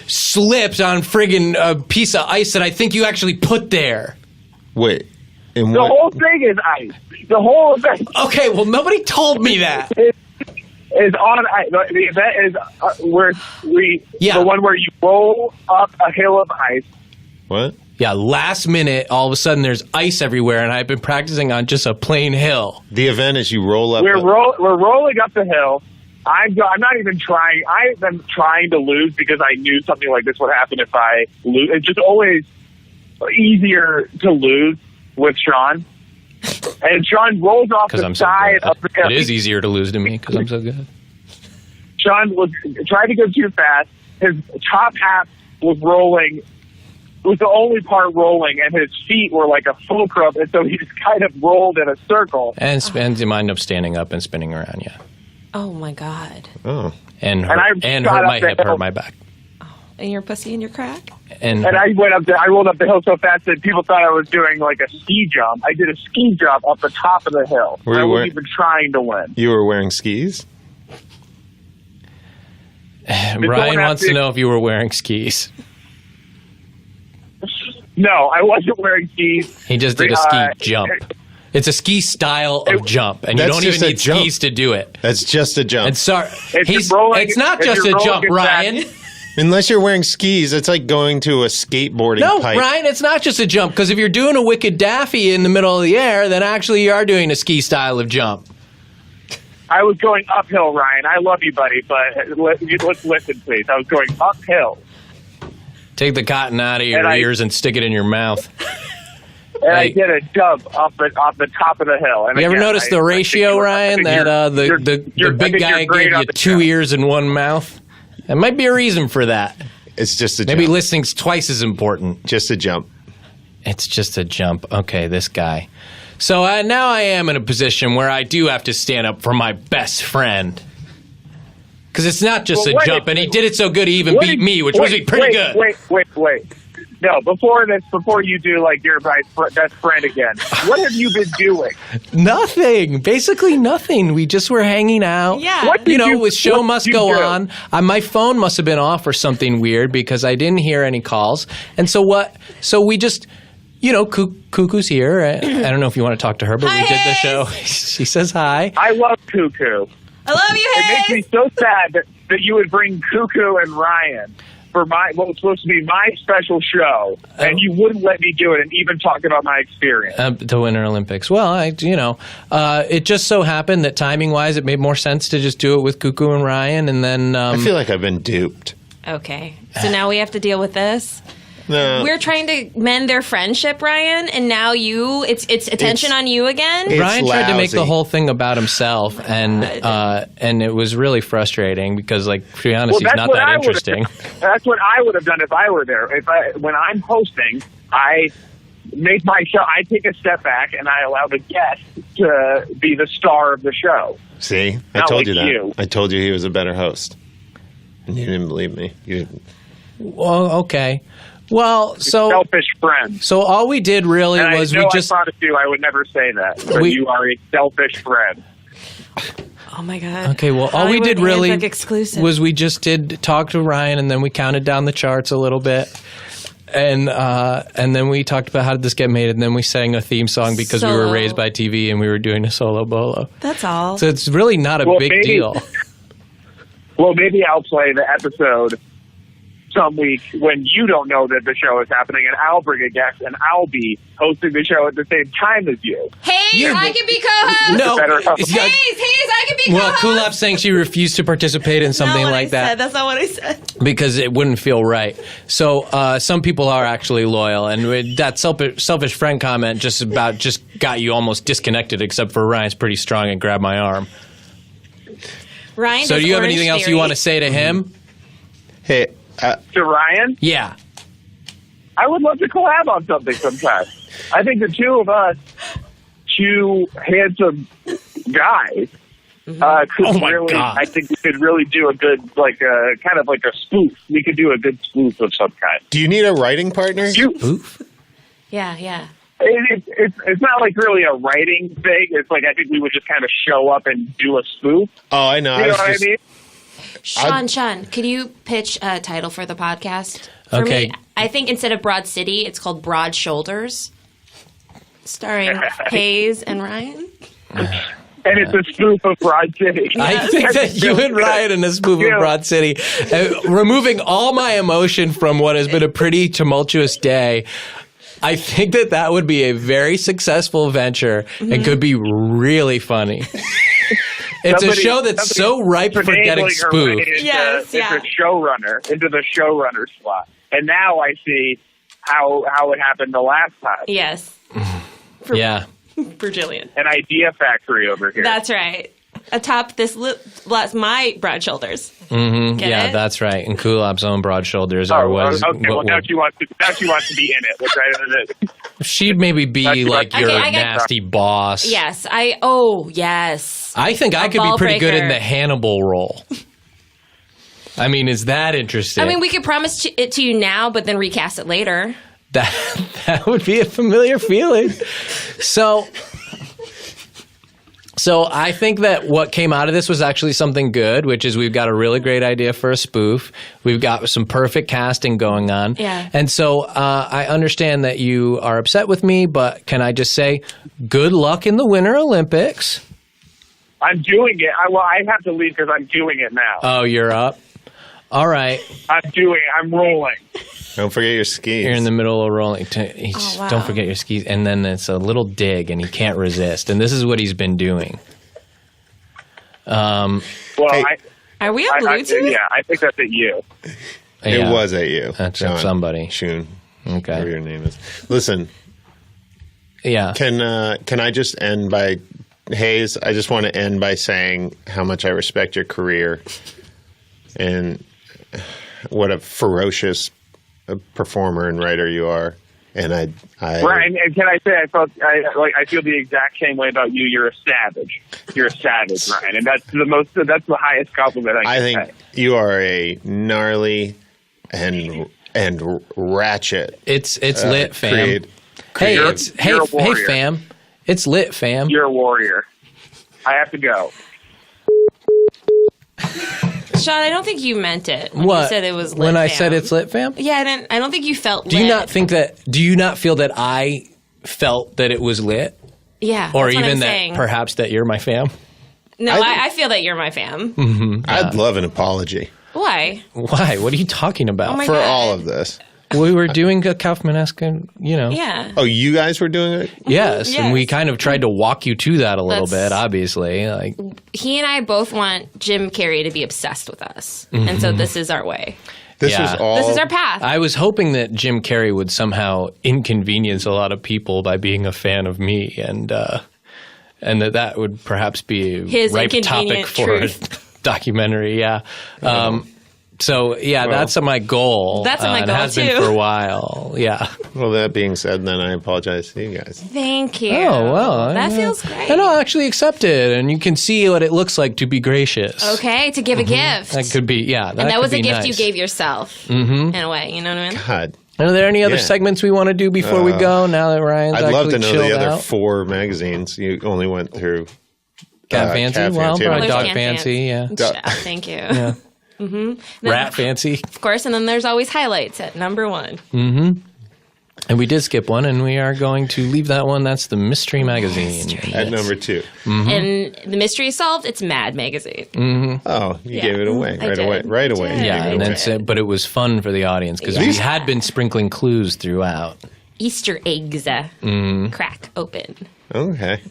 slipped on friggin' a piece of ice that I think you actually put there. Wait. And The what? whole thing is ice. The whole event Okay, well, nobody told me that. is on ice. The event is where Yeah. the one where you roll up a hill of ice. What? Yeah, last minute, all of a sudden, there's ice everywhere, and I've been practicing on just a plain hill. The event is you roll up. We're rolling up the hill. I'm not even trying. I've been trying to lose because I knew something like this would happen if I lose. It's just always easier to lose with Sean. And Sean rolls off Because the I'm so side good. of the hill. It is easier to lose to me because I'm so good. Sean was tried to go too fast, his top half was rolling. It was the only part rolling, and his feet were like a fulcrum, and so he just kind of rolled in a circle. And you might end up standing up and spinning around, yeah. Oh my God. Oh. And hurt my hip, hurt my back. And your pussy and your crack? And I rolled up the hill so fast that people thought I was doing like a ski jump. I did a ski jump up the top of the hill. I wasn't even trying to win. You were wearing skis? Ryan wants to know if you were wearing skis. No, I wasn't wearing skis. He just did a ski jump. It's a ski style of jump, and you don't even need skis to do it. That's just a jump. And sorry, it's not just a jump, Ryan. Unless you're wearing skis, it's like going to a skateboarding pipe. No, Ryan, it's not just a jump, because if you're doing a wicked daffy in the middle of the air, then actually you are doing a ski style of jump. I was going uphill, Ryan. I love you, buddy, but let's listen, please. I was going uphill. Take the cotton out of your ears and stick it in your mouth. And I did a jump off the top of the hill. And you ever notice the ratio, Ryan, that the big guy gave you 2 ears and 1 mouth? There might be a reason for that. It's just a jump. Maybe listening's twice as important. Just a jump. It's just a jump. Okay, this guy. So now I am in a position where I do have to stand up for my best friend. Because it's not just a jump, and he did it so good he even beat me, which was pretty good. Wait. No, before you do like your best friend again, what have you been doing? Nothing. Basically nothing. We just were hanging out. Yeah. With show must go on. My phone must have been off or something weird because I didn't hear any calls. And so we just, Cuckoo's here. I don't know if you want to talk to her, but we did the show. She says hi. I love Cuckoo. I love you, Hayes. It makes me so sad that you would bring Cuckoo and Ryan for what was supposed to be my special show, and you wouldn't let me do it and even talk about my experience. The Winter Olympics. Well, it just so happened that timing-wise, it made more sense to just do it with Cuckoo and Ryan, and then... I feel like I've been duped. Okay. So now we have to deal with this? No. We're trying to mend their friendship, Ryan, and now it's attention on you again? Ryan tried to make the whole thing about himself, and it was really frustrating because, to be honest, he's not that interesting. That's what I would have done if I were there. When I'm hosting, I make my show. I take a step back and I allow the guest to be the star of the show. See, I told you that. I told you he was a better host, and you didn't believe me. You didn't. Well, okay. Well, selfish friend. So all we did really was I promised you I would never say that. But you are a selfish friend. Oh my God. Okay, well, all we did really was we just did talk to Ryan, and then we counted down the charts a little bit, and then we talked about how did this get made, and then we sang a theme song because we were raised by TV and we were doing a solo bolo. That's all. So it's really not a big deal. Well, maybe I'll play the episode some week when you don't know that the show is happening, and I'll bring a guest, and I'll be hosting the show at the same time as you. Hayes, I can be co-host. No, Hayes, I can be co-host. Well, Kulop's saying she refused to participate in something like that. That's not what I said. Because it wouldn't feel right. So some people are actually loyal, and that selfish friend comment just got you almost disconnected, except for Ryan's pretty strong and grabbed my arm. Ryan, so do you have anything else you want to say to him? Hey. To Ryan? Yeah. I would love to collab on something sometime. I think the two of us, two handsome guys, I think we could really do a good, kind of like a spoof. We could do a good spoof of some kind. Do you need a writing partner? Spoof? Yeah. It's not like really a writing thing. It's like I think we would just kind of show up and do a spoof. Oh, I know. You know what I mean? Sean, could you pitch a title for the podcast? For me, I think instead of Broad City, it's called Broad Shoulders, starring Hayes and Ryan. And it's a spoof of Broad City. I think that you and Ryan in a spoof of Broad City, removing all my emotion from what has been a pretty tumultuous day, I think that would be a very successful venture and could be really funny. It's a show that's so ripe for getting spoofed. Yes, into the showrunner slot. And now I see how it happened the last time. Yes. Yeah. For Jillian. An idea factory over here. That's right. atop my broad shoulders. Mm-hmm. Yeah, that's right. And Kulop's own broad shoulders are was. Okay, well, now she wants to be in it. Which she'd maybe be like your nasty boss. Yes, yes. I think I could be pretty good in the Hannibal role. I mean, is that interesting? I mean, we could promise it to you now, but then recast it later. That would be a familiar feeling. So I think that what came out of this was actually something good, which is we've got a really great idea for a spoof. We've got some perfect casting going on. Yeah. And so I understand that you are upset with me, but can I just say good luck in the Winter Olympics? I'm doing it. I have to leave because I'm doing it now. Oh, you're up? All right. I'm rolling. Don't forget your skis. You're in the middle of rolling. Wow. Don't forget your skis. And then it's a little dig, and he can't resist. And this is what he's been doing. Well, are we on Bluetooth? Yeah, I think that's at you. It was at you. That's John, at somebody. Shun. Okay. Whatever your name is. Listen. Yeah. Can I just end by, Hayes, I just want to end by saying how much I respect your career and what a ferocious performer and writer you are, and I right. And can I say I feel the exact same way about you. You're a savage. You're a savage, Ryan, and that's the highest compliment I think say. You are a gnarly and ratchet. It's lit, fam. Hey, hey, fam. It's lit, fam. You're a warrior. I have to go. Sean, I don't think you meant it when what? You said it was lit, when fam. I said it's lit, fam? Yeah, I don't think you felt lit. Do you not feel that I felt that it was lit? Yeah. Or that's what even I'm that saying. perhaps that you're my fam? No, I feel that you're my fam. Mm-hmm. I'd love an apology. Why? Why? What are you talking about? Oh my for God. all of this. We were doing a Kaufman-esque, Yeah. Oh, you guys were doing it? Yes, Yes. and we kind of tried to walk you to that a little bit, obviously. Like He and I both want Jim Carrey to be obsessed with us. And so this is our way. This was all. This is our path. I was hoping that Jim Carrey would somehow inconvenience a lot of people by being a fan of me, and that would perhaps be a His ripe topic inconvenient for truth. a documentary. Yeah. So yeah, that's my goal. That's my and goal, has been too. for a while. Yeah. Well, that being said, then I apologize to you guys. Thank you. Oh well, That feels great. And I'll actually accept it, and you can see what it looks like to be gracious. Okay, to give a gift. That could be and that was a gift nice. you gave yourself in a way. You know what I mean? God. Are there any other Yeah. segments we want to do before we go? Now that Ryan's I'd love to actually know the chilled other out? 4 magazines. You only went through Cat Fancy? Cat Well, Fancy. probably There's Dog Can Fancy, yeah. Thank you. Yeah. Rat Fancy. Of course, and then there's always highlights at number 1. And we did skip one, and we are going to leave that one. That's the Mystery Magazine. At number 2. And the mystery is solved. It's Mad Magazine. Oh, you Yeah. gave it away I right did. away. Right away. Yeah, You Yeah, gave and it then away. but it was fun for the audience because we had been sprinkling clues throughout. Easter eggs crack open. Okay.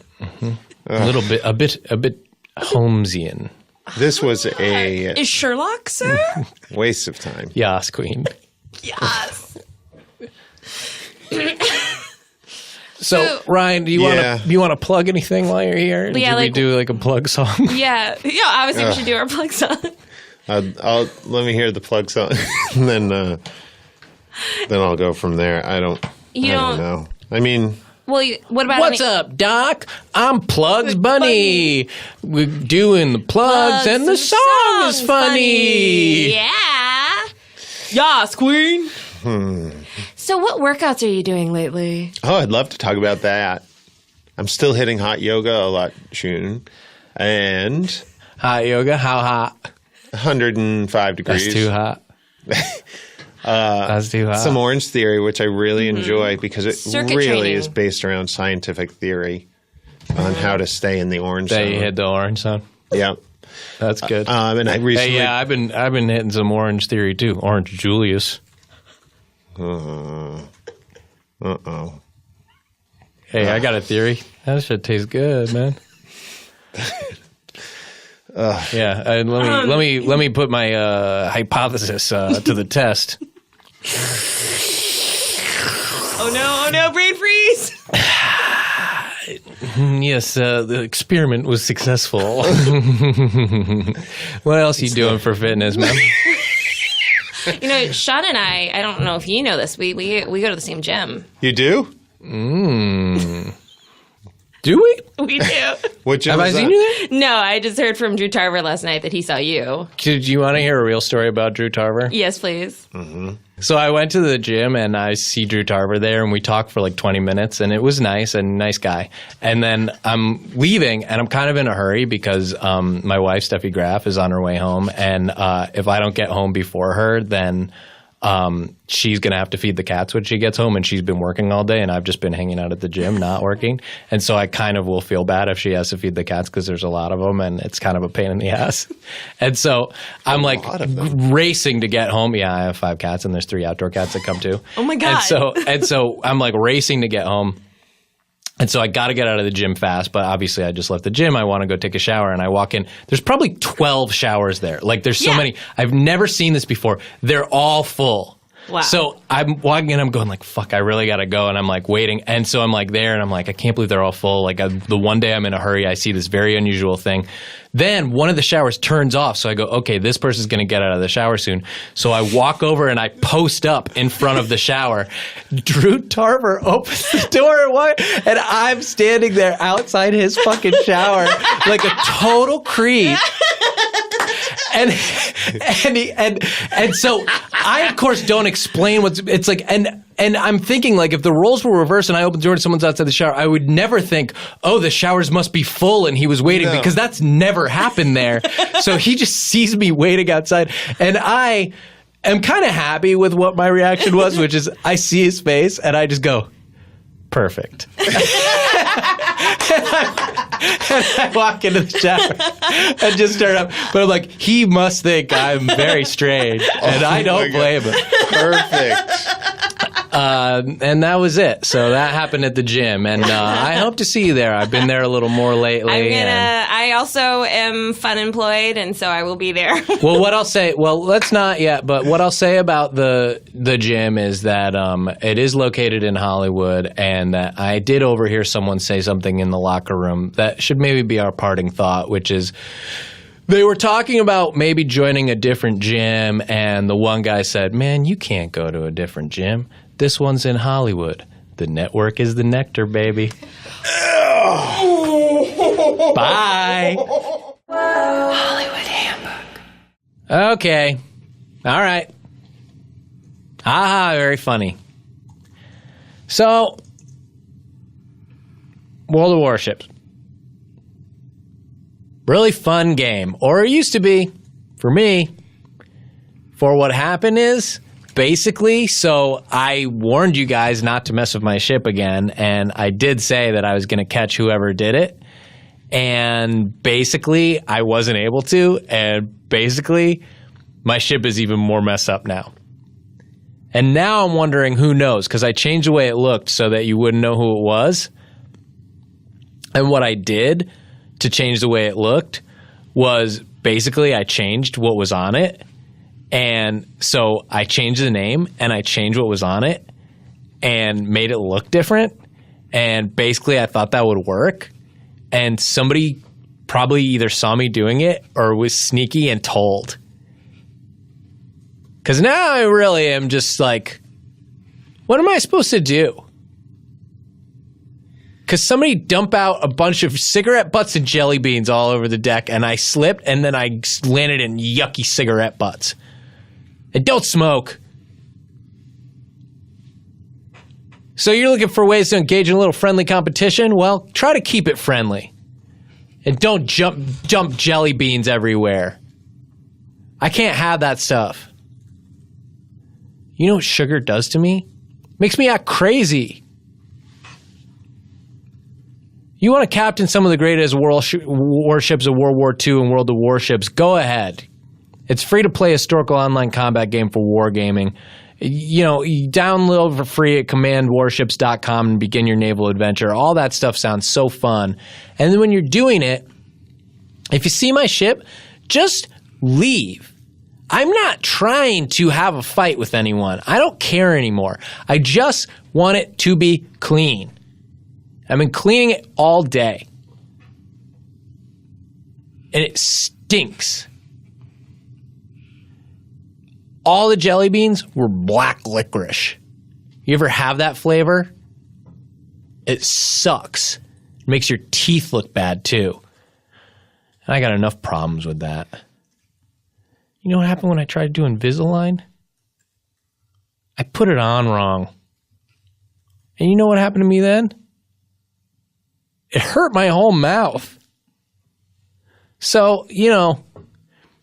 A bit Holmesian. This was a Is Sherlock, sir? waste of time. Yas, Queen. Yes. So, Ryan, do you want to plug anything while you're here? Yeah, Did we do like a plug song? Yeah. Obviously, we should do our plug song. Let me hear the plug song, and then I'll go from there. I don't know. I mean, Well, what about What's up, Doc? I'm Plugs Bunny. We're doing the plugs, and the song is funny. Yeah. Yas, queen. So, what workouts are you doing lately? I'd love to talk about that. I'm still hitting hot yoga a lot, Shun, and Hot yoga? How hot? 105 degrees. That's too hot. That's too hot. Some Orange Theory, which I really enjoy because it Circuit really training. is based around scientific theory on how to stay in the orange That zone. you hit the orange zone. Yeah. That's good. And I recently. Hey, yeah, I've been hitting some Orange Theory too. Orange Julius. Uh-oh. Hey, I got a theory. That shit tastes good, man. Yeah, and let me put my hypothesis to the test. Oh no, brain freeze. Yes, the experiment was successful. What else are you doing for fitness, man? You know, Sean and I don't know if you know this, we go to the same gym. You do? Do we? We do. What gym Have I seen you there? No, I just heard from Drew Tarver last night that he saw you. Do you want to hear a real story about Drew Tarver? Yes, please. So I went to the gym and I see Drew Tarver there and we talked for like 20 minutes and it was nice and nice guy. And then I'm leaving and I'm kind of in a hurry because my wife, Steffi Graf, is on her way home. And if I don't get home before her, then she's going to have to feed the cats when she gets home, and she's been working all day and I've just been hanging out at the gym, not working. And so I kind of will feel bad if she has to feed the cats because there's a lot of them and it's kind of a pain in the ass. And so I'm like racing to get home. Yeah, I have 5 cats and there's 3 outdoor cats that come too. Oh my God. And so I'm like racing to get home. And so I got to get out of the gym fast, but obviously I just left the gym. I want to go take a shower, and I walk in. There's probably 12 showers there. Like, there's so many. I've never seen this before. They're all full. Wow. So I'm walking in, I'm going like, fuck, I really got to go. And I'm like waiting. And so I'm like there, and I'm like, I can't believe they're all full. Like the one day I'm in a hurry, I see this very unusual thing. Then one of the showers turns off. So I go, okay, this person's going to get out of the shower soon. So I walk over and I post up in front of the shower. Drew Tarver opens the door and I'm standing there outside his fucking shower like a total creep. And so I, of course, don't explain it's like, and I'm thinking, like, if the roles were reversed and I opened the door and someone's outside the shower, I would never think, oh, the showers must be full and he was waiting, because that's never happened there. So he just sees me waiting outside, and I am kind of happy with what my reaction was, which is I see his face and I just go, perfect. And I walk into the shower and just start up. But I'm like, he must think I'm very strange. And I don't blame him. Perfect. And that was it. So that happened at the gym. And I hope to see you there. I've been there a little more lately. I also am fun employed, and so I will be there. Well, what I'll say, let's not yet, but what I'll say about the gym is that it is located in Hollywood, and that I did overhear someone say something in the locker room that should maybe be our parting thought, which is they were talking about maybe joining a different gym, and the one guy said, man, you can't go to a different gym. This one's in Hollywood. The network is the nectar, baby. Bye. Hollywood Handbook. Okay. All right. Very funny. So, World of Warships. Really fun game. Or it used to be, for me. For what happened is, basically, so I warned you guys not to mess with my ship again, and I did say that I was going to catch whoever did it. And basically, I wasn't able to, and basically, my ship is even more messed up now. And now I'm wondering who knows, because I changed the way it looked so that you wouldn't know who it was. And what I did to change the way it looked was basically I changed what was on it. And so I changed the name and I changed what was on it and made it look different. And basically I thought that would work. And somebody probably either saw me doing it or was sneaky and told. Because now I really am just like, what am I supposed to do? Because somebody dumped out a bunch of cigarette butts and jelly beans all over the deck, and I slipped, and then I landed in yucky cigarette butts. And don't smoke. So you're looking for ways to engage in a little friendly competition? Well, try to keep it friendly. And don't jump jelly beans everywhere. I can't have that stuff. You know what sugar does to me? Makes me act crazy. You want to captain some of the greatest warships of World War II and World of Warships, go ahead. It's free to play historical online combat game for wargaming. You know, you download for free at commandwarships.com and begin your naval adventure. All that stuff sounds so fun. And then when you're doing it, if you see my ship, just leave. I'm not trying to have a fight with anyone. I don't care anymore. I just want it to be clean. I've been cleaning it all day. And it stinks. All the jelly beans were black licorice. You ever have that flavor? It sucks. It makes your teeth look bad too. And I got enough problems with that. You know what happened when I tried to do Invisalign? I put it on wrong. And you know what happened to me then? It hurt my whole mouth. So,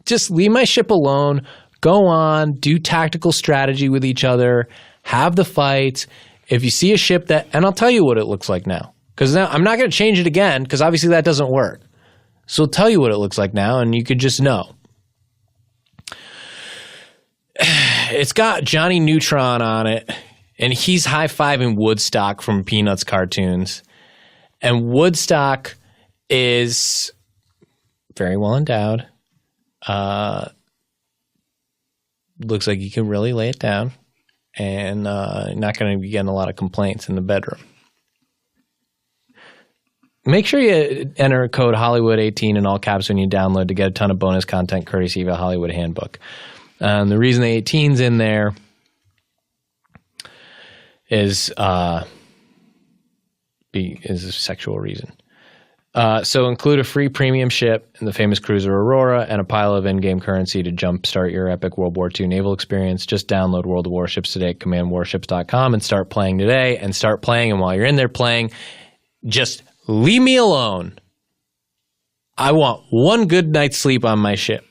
just leave my ship alone. Go on, do tactical strategy with each other, have the fights. If you see a ship and I'll tell you what it looks like now. Because now I'm not going to change it again, because obviously that doesn't work. So I'll tell you what it looks like now, and you could just know. It's got Johnny Neutron on it, and he's high-fiving Woodstock from Peanuts cartoons. And Woodstock is very well endowed. Looks like he can really lay it down, and not going to be getting a lot of complaints in the bedroom. Make sure you enter code Hollywood18 in all caps when you download to get a ton of bonus content courtesy of a Hollywood Handbook. The reason the 18's in there is a sexual reason. So include a free premium ship in the famous cruiser Aurora and a pile of in-game currency to jumpstart your epic World War II naval experience. Just download World of Warships today at commandwarships.com and start playing today. And start playing, and while you're in there playing, just leave me alone. I want one good night's sleep on my ship.